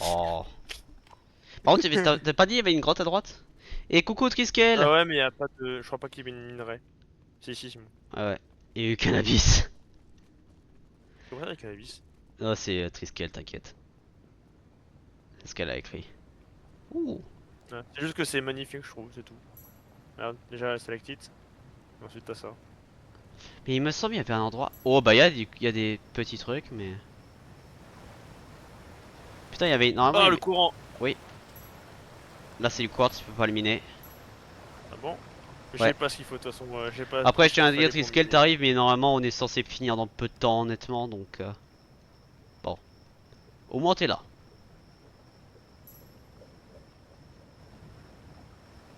Oh. Par contre, t'as pas dit il y avait une grotte à droite? Et coucou Triskel! Ah ouais, mais y a pas de. Je crois pas qu'il y ait une minerai. C'est ici, Simon. Ah ouais. Il y a eu cannabis. C'est vrai, le cannabis. Non, c'est Triskel, t'inquiète. C'est ce qu'elle a écrit. Ouh. Ouais. C'est juste que c'est magnifique, je trouve, c'est tout. Regarde, déjà la stalactite. Et ensuite t'as ça. Mais il me semble qu'il y avait un endroit. Oh, bah il y a des petits trucs, mais. Putain, il y avait. Normalement, il y Ah, le avait- courant! Oui. Là, c'est du quartz, tu peux pas le miner. Ah bon? Je Ouais. sais pas ce qu'il faut de toute façon, j'ai pas Après, tout je ce tiens qu'il à dire, fallait pour Triskel miner. t'arrive, mais normalement, on est censé finir dans peu de temps, honnêtement, donc. Bon. Au moins, t'es là.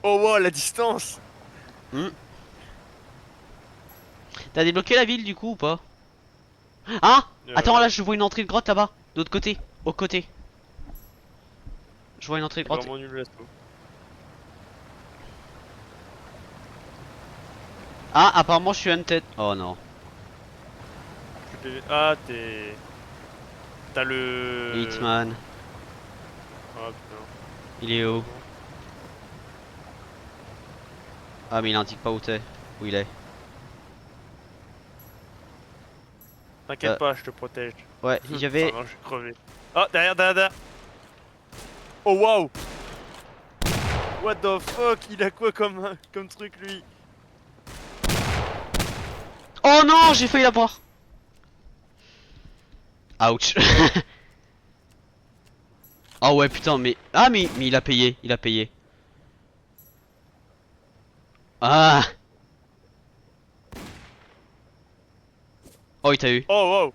Oh wow, la distance! Hmm. T'as débloqué la ville du coup ou pas? Hein? Attends, là, je vois une entrée de grotte là-bas. D'autre côté. Au côté. Je vois une entrée de C'est grotte. vraiment nul l'assaut. Ah, apparemment, je suis hunted. Oh non. Ah, t'es. T'as le. Hitman. Ah putain. Il est où? Heureusement. Ah, mais il indique pas où t'es. Où il est. T'inquiète pas, je te protège. Ouais, il y avait. Pardon, je vais crever. Ah, derrière, derrière, derrière! Oh wow! What the fuck? Il a quoi comme truc lui? Oh Oh non, j'ai failli la boire. Ouch. Oh ouais, putain, mais... Ah, mais il a payé, il a payé. Ah. Oh, il t'a eu. Oh wow.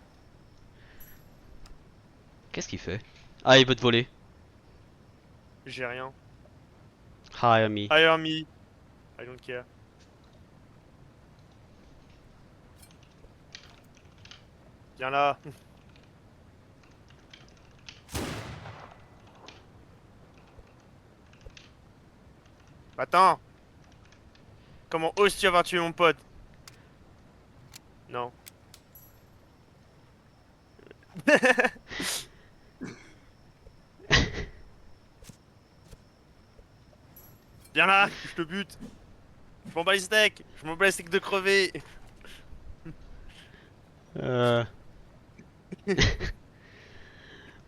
Qu'est-ce qu'il fait? Ah, il veut te voler. J'ai rien. Hire me. Hire me. I don't care. Viens là. Attends. Comment oses-tu avoir tué mon pote? Non. Viens là, je te bute. Je m'en bats les steaks. Je m'en bats les steaks de crever. Euh...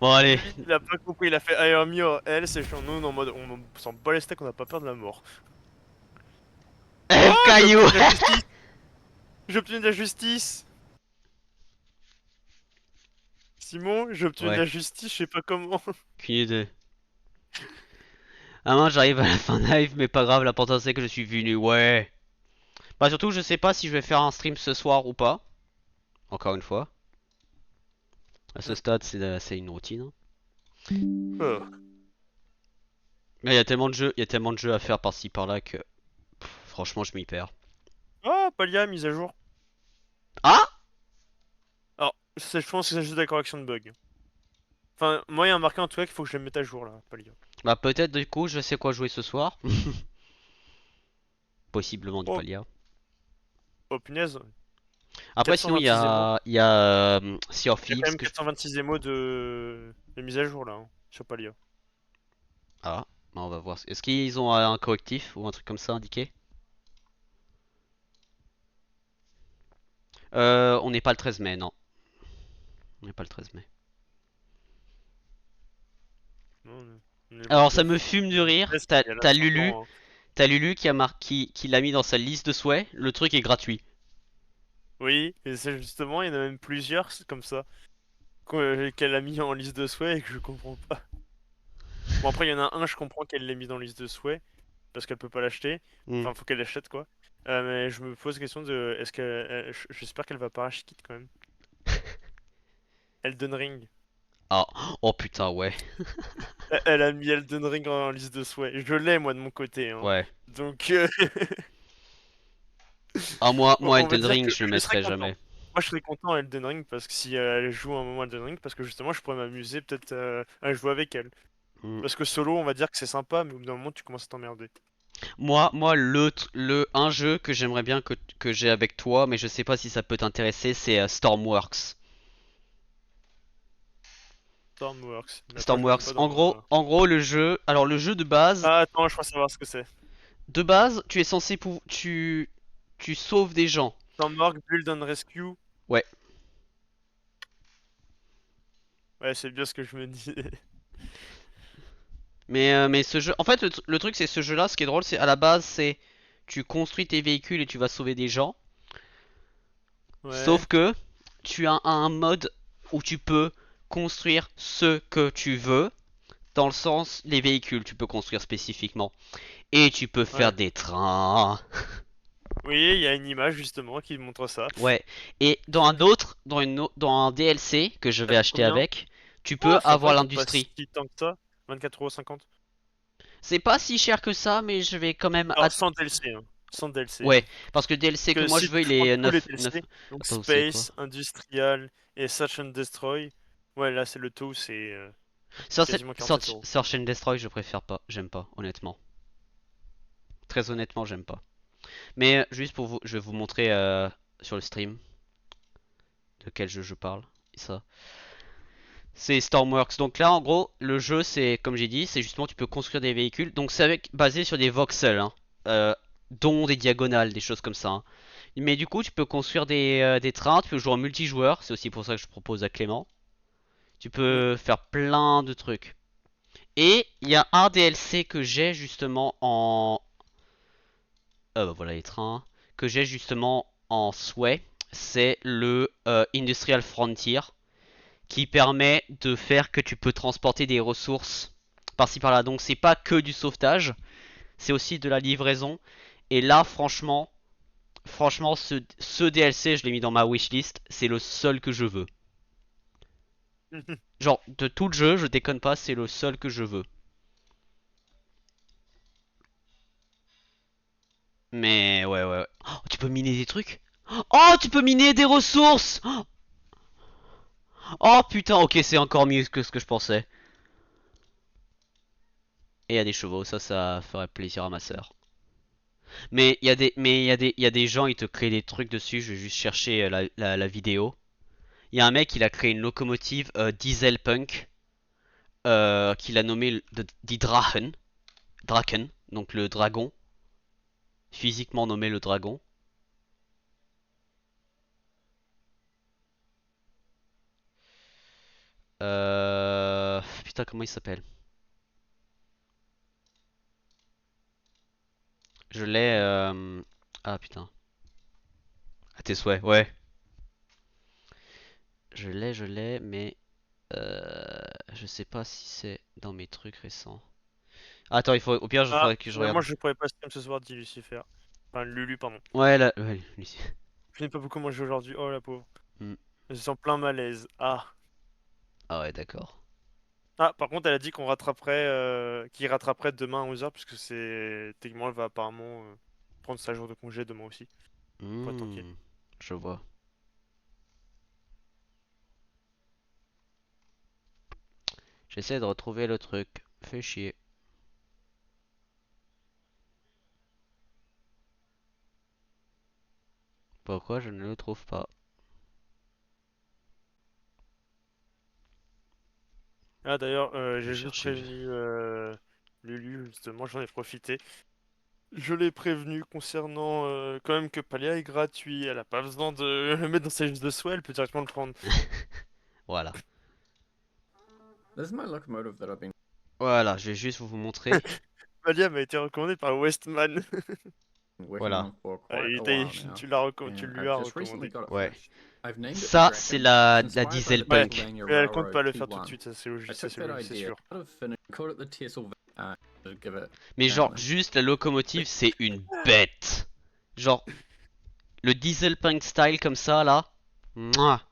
Bon, allez. Lui, il a pas compris, il a fait hire me or else et nous en mode on s'en bat les steaks, on a pas peur de la mort. Oh, j'ai Caillou. obtenu de la justice. J'ai obtenu de la justice. Simon, j'ai obtenu de Ouais, la justice, je sais pas comment. aucune idée. Ah mince, j'arrive à la fin de live, mais pas grave, l'important c'est que je suis venu, ouais. Bah surtout, je sais pas si je vais faire un stream ce soir ou pas. Encore une fois. À ce stade, c'est une routine, hein. Oh. Mais il y a tellement de jeux, il y a tellement de jeux à faire par-ci par-là que franchement, je m'y perds. Oh, Palia, mise à jour. Ah! Alors, je pense que c'est juste de la correction de bug. Enfin, moi, il y a un marqué en tout cas qu'il faut que je le mette à jour là, Palia. Bah peut-être du coup, je sais quoi jouer ce soir. Possiblement du Oh, Palia. oh punaise. Après sinon 426 émos. il y a Sea of Il y a quand Thieves même que je... 426 émos de mise à jour là, hein, sur Palia. Ah, bah, on va voir. Est-ce qu'ils ont un correctif ou un truc comme ça indiqué? On n'est pas le 13 mai, non. On n'est pas le 13 mai. Non, on est Alors ça le me fume de rire. 13, il y a là 5 ans, hein. T'as Lulu qui a qui l'a mis dans sa liste de souhaits. Le truc est gratuit. Oui, et c'est justement, il y en a même plusieurs c'est comme ça. Qu'elle a mis en liste de souhaits et que je comprends pas. Bon, après, il y en a un, je comprends qu'elle l'ait mis dans liste de souhaits, parce qu'elle peut pas l'acheter. Hmm. Enfin, faut qu'elle l'achète, quoi. Mais je me pose la question de, est-ce que, j'espère qu'elle va pas rage quit quand même. Elden Ring. Ah, oh putain, ouais. Elle a mis Elden Ring en liste de souhaits. Je l'ai, moi, de mon côté, hein. Ouais. Donc, Ah, moi on va Elden dire que Ring, je le je serais mettrai content. jamais. Moi, je serais content à Elden Ring, parce que si elle joue un moment à Elden Ring, parce que justement, je pourrais m'amuser peut-être à jouer avec elle. Hmm. Parce que solo, on va dire que c'est sympa, mais au bout d'un moment, tu commences à t'emmerder. Moi, un jeu que j'aimerais bien que j'ai avec toi, mais je sais pas si ça peut t'intéresser, c'est Stormworks. Stormworks. Mais après, je le mets Stormworks. pas dans ma... En gros, le jeu, alors le jeu Ah, attends, je crois savoir ce que c'est. de base, tu es censé tu sauves des gens. Stormworks, Build and Rescue. Ouais. Ouais, c'est bien ce que je me dis. Mais ce jeu, en fait, le truc c'est ce jeu-là, ce qui est drôle, c'est à la base, c'est tu construis tes véhicules et tu vas sauver des gens. Ouais. Sauf que tu as un mode où tu peux construire ce que tu veux. Dans le sens, les véhicules, tu peux construire spécifiquement. Et tu peux faire Ouais. des trains. Oui, il y a une image justement qui montre ça. Ouais. Et dans un autre, dans un DLC que je Ça vais coûte acheter combien? avec, tu peux Oh, avoir sympa, il coûte pas l'industrie. si tant que ça. 24,50€. C'est pas si cher que ça, mais je vais quand même... Alors, sans DLC, hein. Sans DLC, Ouais, hein. parce que le DLC que Que moi si je veux, tu il prends est tous les 9. DLC, donc Attends, c'est quoi? Space, Industrial et Search and Destroy, ouais, là c'est le tout, c'est quasiment 47€. Search and Destroy, je préfère pas. J'aime pas, honnêtement. Très honnêtement, j'aime pas. Mais juste pour vous, je vais vous montrer sur le stream de quel jeu je parle. Ça. C'est Stormworks. Donc là, en gros, le jeu, c'est comme j'ai dit, c'est justement tu peux construire des véhicules. Donc c'est basé sur des voxels, hein, dont des diagonales, des choses comme ça, hein. Mais du coup, tu peux construire des trains, tu peux jouer en multijoueur. C'est aussi pour ça que je propose à Clément. Tu Mm. peux faire plein de trucs. Et il y a un DLC que j'ai justement en... bah voilà les trains. Que j'ai justement en souhait. c'est le Industrial Frontier qui permet de faire que tu peux transporter des ressources par-ci par-là. Donc c'est pas que du sauvetage, c'est aussi de la livraison. Et là, franchement, ce DLC, je l'ai mis dans ma wishlist, c'est le seul que je veux. Genre, de tout le jeu, je déconne pas, c'est le seul que je veux. Mais ouais, ouais. Oh, tu peux miner des trucs? Oh, tu peux miner des ressources! Oh putain, ok, c'est encore mieux que ce que je pensais. Et il y a des chevaux, ça ferait plaisir à ma sœur. Mais il y a des gens, ils te créent des trucs dessus. Je vais juste chercher la vidéo. Il y a un mec, il a créé une locomotive diesel punk qu'il a nommé die Drachen, Draken, donc le dragon, physiquement nommé le dragon. Putain, comment il s'appelle? Je l'ai. Ah putain. À tes souhaits, ouais. Je l'ai, mais je sais pas si c'est dans mes trucs récents. Attends, au pire, il Ah, faudrait que je mais moi regarde. je pourrais pas stream ce soir, dit Lucifer. Enfin, Lulu, pardon. Ouais, là, ouais, lui. Je n'ai pas beaucoup mangé aujourd'hui, oh la pauvre. Hmm. Je sens plein malaise. Ah. Ah ouais, d'accord. Ah, par contre, elle a dit qu'on rattraperait, qu'il rattraperait demain à 11h, puisque c'est. Techniquement, elle va apparemment prendre sa jour de congé demain aussi, pour être tranquille. Hmm, je vois. J'essaie de retrouver le truc. Fais chier. Pourquoi je ne le trouve pas? Ah, d'ailleurs, Je vais j'ai juste chercher. prévenu Lulu, justement, j'en ai profité. Je l'ai prévenu concernant quand même que Palia est gratuit, elle a pas besoin de le mettre dans sa liste de souhait, elle peut directement le prendre. Voilà. This is my locomotive that I've been Voilà, je vais juste vous montrer. Palia m'a été recommandé par Westman. working Voilà. on for Ah, quite a il while now, tu and lui I've as just recently recommandé. got it Ouais. finished. I've named it the Ça, c'est Draken. It's la inspired by diesel the Ouais, punk. Pennsylvania mais elle compte pas Railroad le faire tout de T1. suite, ça c'est I took that logique, c'est idea sûr. out of finish, called it the TSL to give it Mais genre, family. juste la locomotive, c'est une bête. Genre, le diesel punk style comme ça, là. Mouah,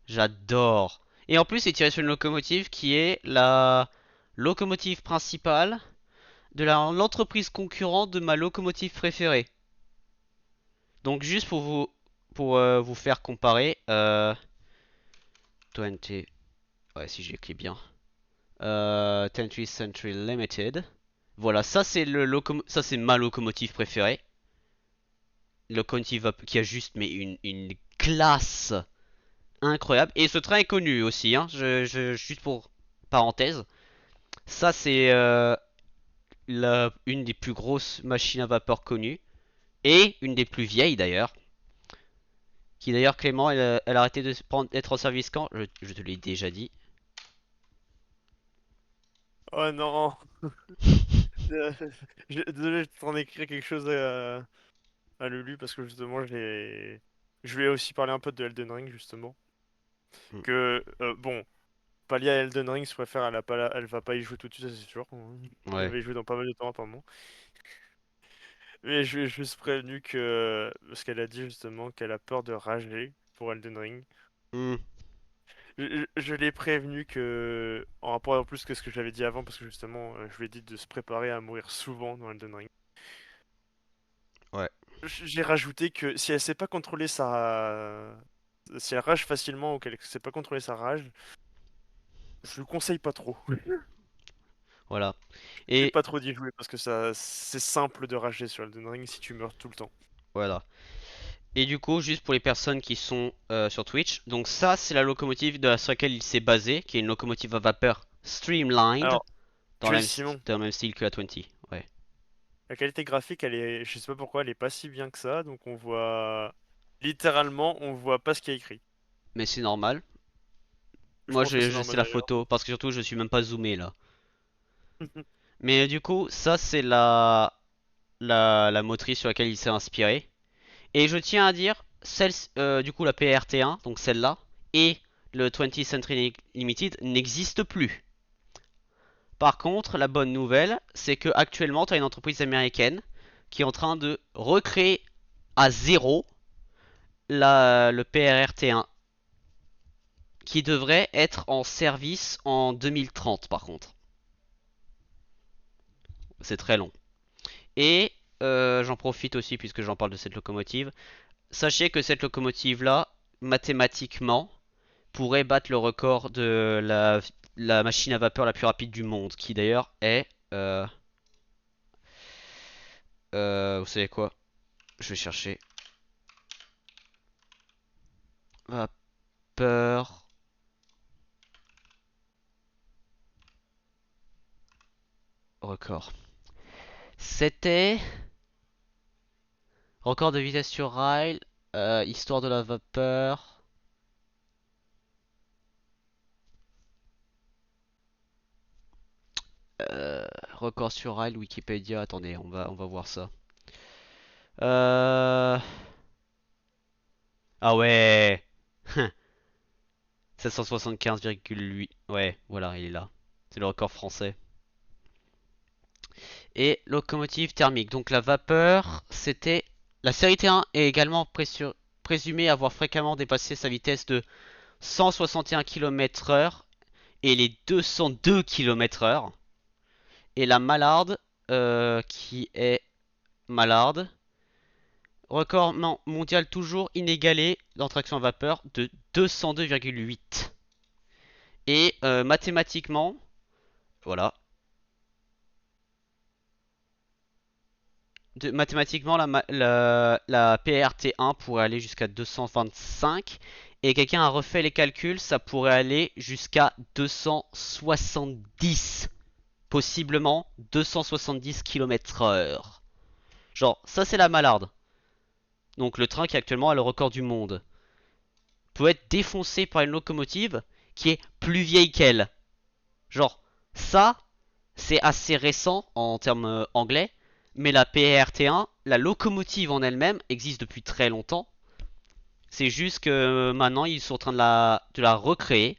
j'adore. Et en plus, c'est tiré sur une locomotive qui est la locomotive principale de l'entreprise concurrente de ma locomotive préférée. Donc juste pour vous faire comparer, 20, ouais si j'écris bien, 20th Century Limited. Voilà, ça c'est ma locomotive préférée. Locomotive qui a juste mais une classe incroyable. Et ce train est connu aussi, hein. Juste pour parenthèse, ça c'est une des plus grosses machines à vapeur connues et une des plus vieilles d'ailleurs. Qui d'ailleurs Clément, elle a arrêté d'être en service quand? Je te l'ai déjà dit. Oh non! Désolé, je t'en écrire quelque chose à Lulu parce que justement je lui ai aussi parlé un peu de Elden Ring justement. Hmm. Que bon, Palia et Elden Ring, je préfère, elle va pas y jouer tout de suite, ça, c'est sûr, hein. Elle Ouais. va y jouer dans pas mal de temps apparemment. Mais je lui ai juste prévenu que. Parce qu'elle a dit justement qu'elle a peur de rager pour Elden Ring. Hmm. Je l'ai prévenu que. En rapport en plus que ce que j'avais dit avant, parce que justement, je lui ai dit de se préparer à mourir souvent dans Elden Ring. Ouais. J'ai rajouté que si elle sait pas contrôler sa. Si elle rage facilement ou qu'elle sait pas contrôler sa rage, je lui conseille pas trop. Voilà. Je conseille Et pas trop d'y jouer parce que ça c'est simple de rager sur Elden Ring si tu meurs tout le temps. voilà. Et du coup, juste pour les personnes qui sont sur Twitch, donc ça c'est la locomotive sur laquelle il s'est basé, qui est une locomotive à vapeur streamlined, Alors, tu es Simon. dans le même style que la 20. Ouais. La qualité graphique, elle est, je sais pas pourquoi, elle est pas si bien que ça. Donc on voit, littéralement, on voit pas ce qu'il y a écrit. Mais c'est normal. Je Moi pense que c'est c'est normal la d'ailleurs. photo, parce que surtout je suis même pas zoomé là. Mais du coup, ça c'est la motrice sur laquelle il s'est inspiré. Et je tiens à dire, du coup la PRT1, donc celle-là, et le 20th Century Limited n'existent plus. Par contre, la bonne nouvelle, c'est que actuellement, tu as une entreprise américaine qui est en train de recréer à zéro le PRRT1 qui devrait être en service en 2030 par contre. C'est très long. Et j'en profite aussi puisque j'en parle de cette locomotive. Sachez que cette locomotive là, mathématiquement, pourrait battre le record de la machine à vapeur la plus rapide du monde, qui d'ailleurs est... vous savez quoi? Je vais chercher. Vapeur record. C'était record de vitesse sur rail, histoire de la vapeur. Record sur rail, Wikipédia. Attendez, on va voir ça. Euh... Ah ouais. 775,8. Ouais, voilà, il est là. C'est le record français. Et locomotive thermique. Donc la vapeur, c'était... La série T1 est également présumée avoir fréquemment dépassé sa vitesse de 161 km/h et les 202 km/h. Et la Mallard, qui est Mallard, record mondial toujours inégalé dans traction à vapeur de 202,8. Et mathématiquement, voilà, mathématiquement la PRT1 pourrait aller jusqu'à 225. Et quelqu'un a refait les calculs, ça pourrait aller jusqu'à 270. Possiblement 270 km/h. Genre, ça c'est la Mallard. Donc le train qui actuellement a le record du monde. Peut être défoncé par une locomotive qui est plus vieille qu'elle. Genre, ça, c'est assez récent en termes anglais. Mais la PRT1, la locomotive en elle-même, existe depuis très longtemps. C'est juste que maintenant ils sont en train de la recréer.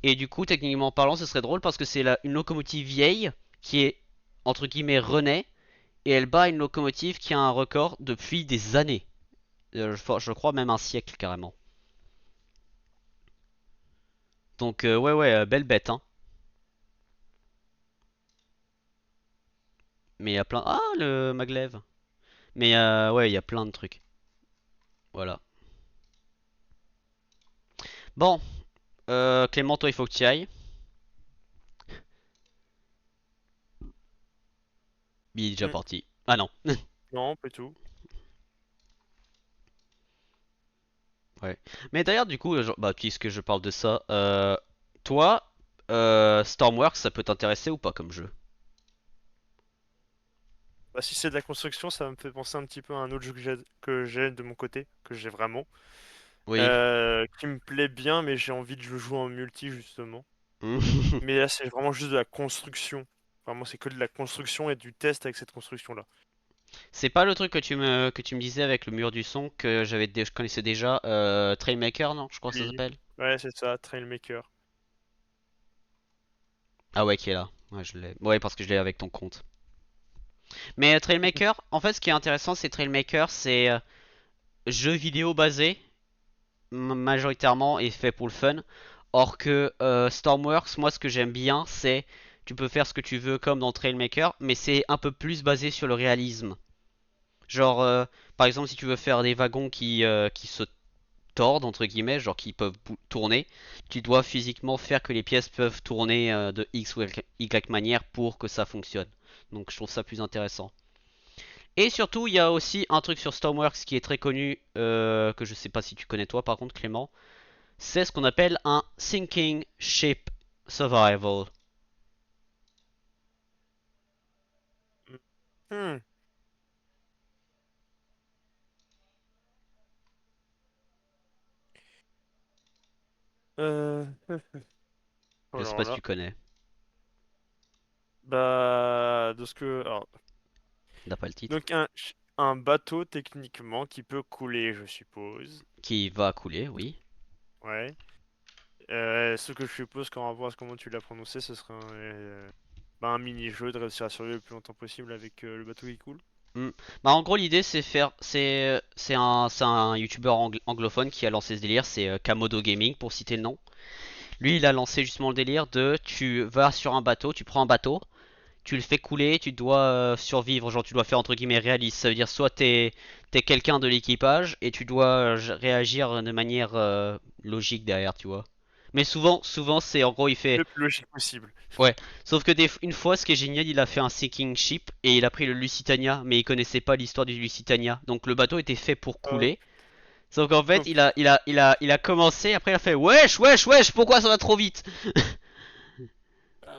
Et du coup, techniquement parlant, ce serait drôle parce que c'est une locomotive vieille qui est, entre guillemets, renaît. Et elle bat une locomotive qui a un record depuis des années. Je crois même un siècle carrément. Donc ouais ouais, belle bête hein. Mais il y a plein... Ah le maglev. Mais ouais, il y a plein de trucs. Voilà. Bon, Clément, toi il faut que tu y ailles. Il est déjà Hmm. parti. Ah non. Non, pas du tout. Ouais. Mais d'ailleurs du coup, bah puisque je parle de ça, toi, Stormworks, ça peut t'intéresser ou pas comme jeu? Bah, si c'est de la construction, ça me fait penser un petit peu à un autre jeu que j'ai de mon côté, que j'ai vraiment. Oui. Qui me plaît bien, mais j'ai envie de le jouer en multi justement. Mais là, c'est vraiment juste de la construction. Vraiment, c'est que de la construction et du test avec cette construction-là. C'est pas le truc que tu me disais avec le mur du son que je connaissais déjà, Trailmaker, non? Je crois que ça Oui. s'appelle. Ouais, c'est ça, Trailmaker. Ah ouais, qui est là. Ouais, je l'ai. Ouais, parce que je l'ai avec ton compte. Mais Trailmaker, en fait, ce qui est intéressant, c'est Trailmaker, c'est jeu vidéo basé majoritairement et fait pour le fun. Or que Stormworks, moi, ce que j'aime bien, c'est tu peux faire ce que tu veux comme dans Trailmaker, mais c'est un peu plus basé sur le réalisme. Genre, par exemple, si tu veux faire des wagons qui se tordent, entre guillemets, genre qui peuvent tourner, tu dois physiquement faire que les pièces peuvent tourner de X ou Y manière pour que ça fonctionne. Donc je trouve ça plus intéressant. Et surtout, il y a aussi un truc sur Stormworks qui est très connu, que je sais pas si tu connais toi par contre Clément, c'est ce qu'on appelle un Sinking Ship Survival. Hmm. Euh... Je sais Alors pas si là, tu connais, bah, de ce que, alors, t'as pas le titre. donc un bateau techniquement qui peut couler, je suppose. Qui va couler, oui. Ouais. Ce que je suppose qu'en rapport à comment tu l'as prononcé, ce serait un mini-jeu de réussir à survivre le plus longtemps possible avec le bateau qui coule. Hmm. Bah en gros l'idée c'est faire c'est un youtubeur anglophone qui a lancé ce délire, c'est Kamodo Gaming pour citer le nom. Lui il a lancé justement le délire de tu vas sur un bateau, tu prends un bateau, tu le fais couler, tu dois survivre, genre tu dois faire entre guillemets réaliste, ça veut dire soit t'es quelqu'un de l'équipage et tu dois réagir de manière logique derrière, tu vois. Mais souvent c'est en gros il fait Le plus logique possible. ouais, sauf que une fois, ce qui est génial, il a fait un sinking ship et il a pris le Lusitania, mais il connaissait pas l'histoire du Lusitania. Donc le bateau était fait pour Euh, couler. Sauf qu'en fait, oh, il a commencé, après il a fait wesh, wesh, wesh, pourquoi ça va trop vite?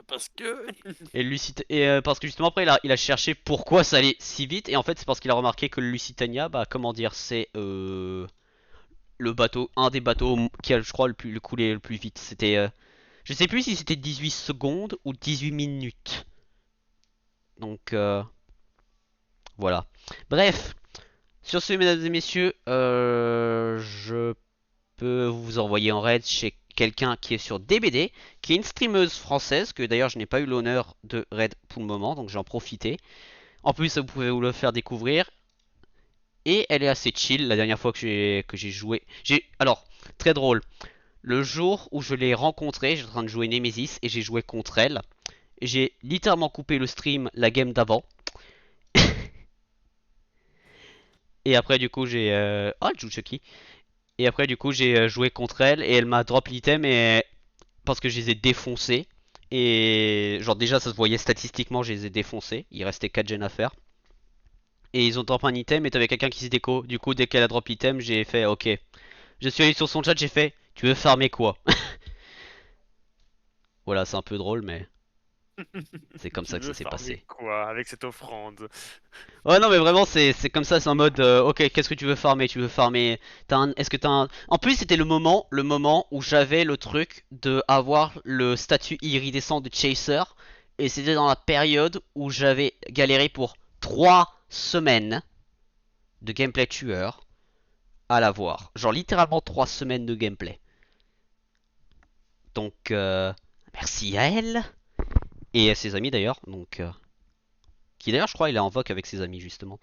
parce que. Parce que justement après il a cherché pourquoi ça allait si vite et en fait c'est parce qu'il a remarqué que le Lusitania, bah comment dire, c'est le bateau, un des bateaux qui a je crois le coulé le plus vite. C'était je sais plus si c'était 18 secondes ou 18 minutes. Donc voilà. Bref, sur ce, mesdames et messieurs, je peux vous envoyer en raid chez quelqu'un qui est sur DBD, qui est une streameuse française, que d'ailleurs je n'ai pas eu l'honneur de raid pour le moment, donc j'en profiter. En plus, vous pouvez vous le faire découvrir. Et elle est assez chill la dernière fois que j'ai joué. Alors, très drôle. Le jour où je l'ai rencontrée, j'étais en train de jouer Nemesis et j'ai joué contre elle. J'ai littéralement coupé le stream la game d'avant. Et après, du coup, j'ai. Oh, elle joue Chucky. Et après, du coup, j'ai joué contre elle et elle m'a drop l'item et parce que je les ai défoncés. Et genre, déjà, ça se voyait statistiquement, je les ai défoncés. Il restait 4 gens à faire. Et ils ont drop un item et t'avais quelqu'un qui se déco. Du coup, dès qu'elle a drop l'item, j'ai fait ok. Je suis allé sur son chat, j'ai fait tu veux farmer quoi? Voilà, c'est un peu drôle, mais c'est comme Tu ça que ça veux s'est farmer passé. quoi avec cette offrande? Ouais, non, mais vraiment, c'est comme ça, c'est en mode, ok, qu'est-ce que tu veux farmer? Tu veux farmer. Est-ce que t'as un. En plus, c'était le moment où j'avais le truc de avoir le statut iridescent de Chaser. Et c'était dans la période où j'avais galéré pour 3 semaines de gameplay tueur à l'avoir. Genre, littéralement 3 semaines de gameplay. Donc, merci à elle. Et à ses amis d'ailleurs. Donc, qui d'ailleurs, je crois, il est en voc avec ses amis, justement.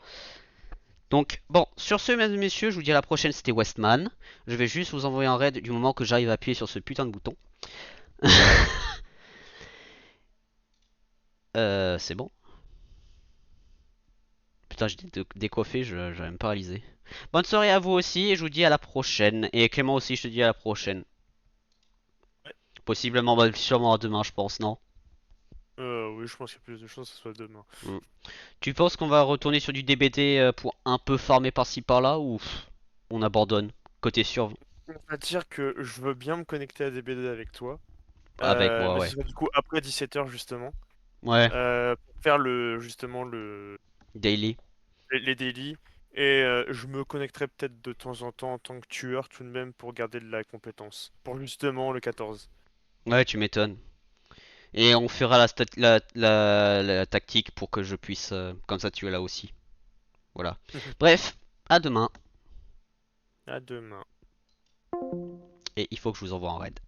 Donc, bon, sur ce, mesdames et messieurs, je vous dis à la prochaine, c'était Westman. Je vais juste vous envoyer un raid du moment que j'arrive à appuyer sur ce putain de bouton. C'est bon. Putain, j'étais décoiffé, je vais me paralyser. Bonne soirée à vous aussi, et je vous dis à la prochaine. Et Clément aussi, je te dis à la prochaine. Ouais. Possiblement, bah, sûrement à demain, je pense, non? Oui, je pense qu'il y a plus de chances que ce soit demain. Mm. Tu penses qu'on va retourner sur du DBT pour un peu farmer par-ci par-là, ou on abandonne? Côté sur On va dire que je veux bien me connecter à DBD avec toi. avec moi, Mais ce ouais. sera du coup après 17h justement. Ouais, Pour faire justement daily. les daily. Et je me connecterai peut-être de temps en tant que tueur tout de même pour garder de la compétence. Pour justement le 14. Ouais, tu m'étonnes. Et on fera la tactique pour que je puisse, comme ça tu es là aussi. Voilà. Bref, à demain. À demain. Et il faut que je vous envoie en raid.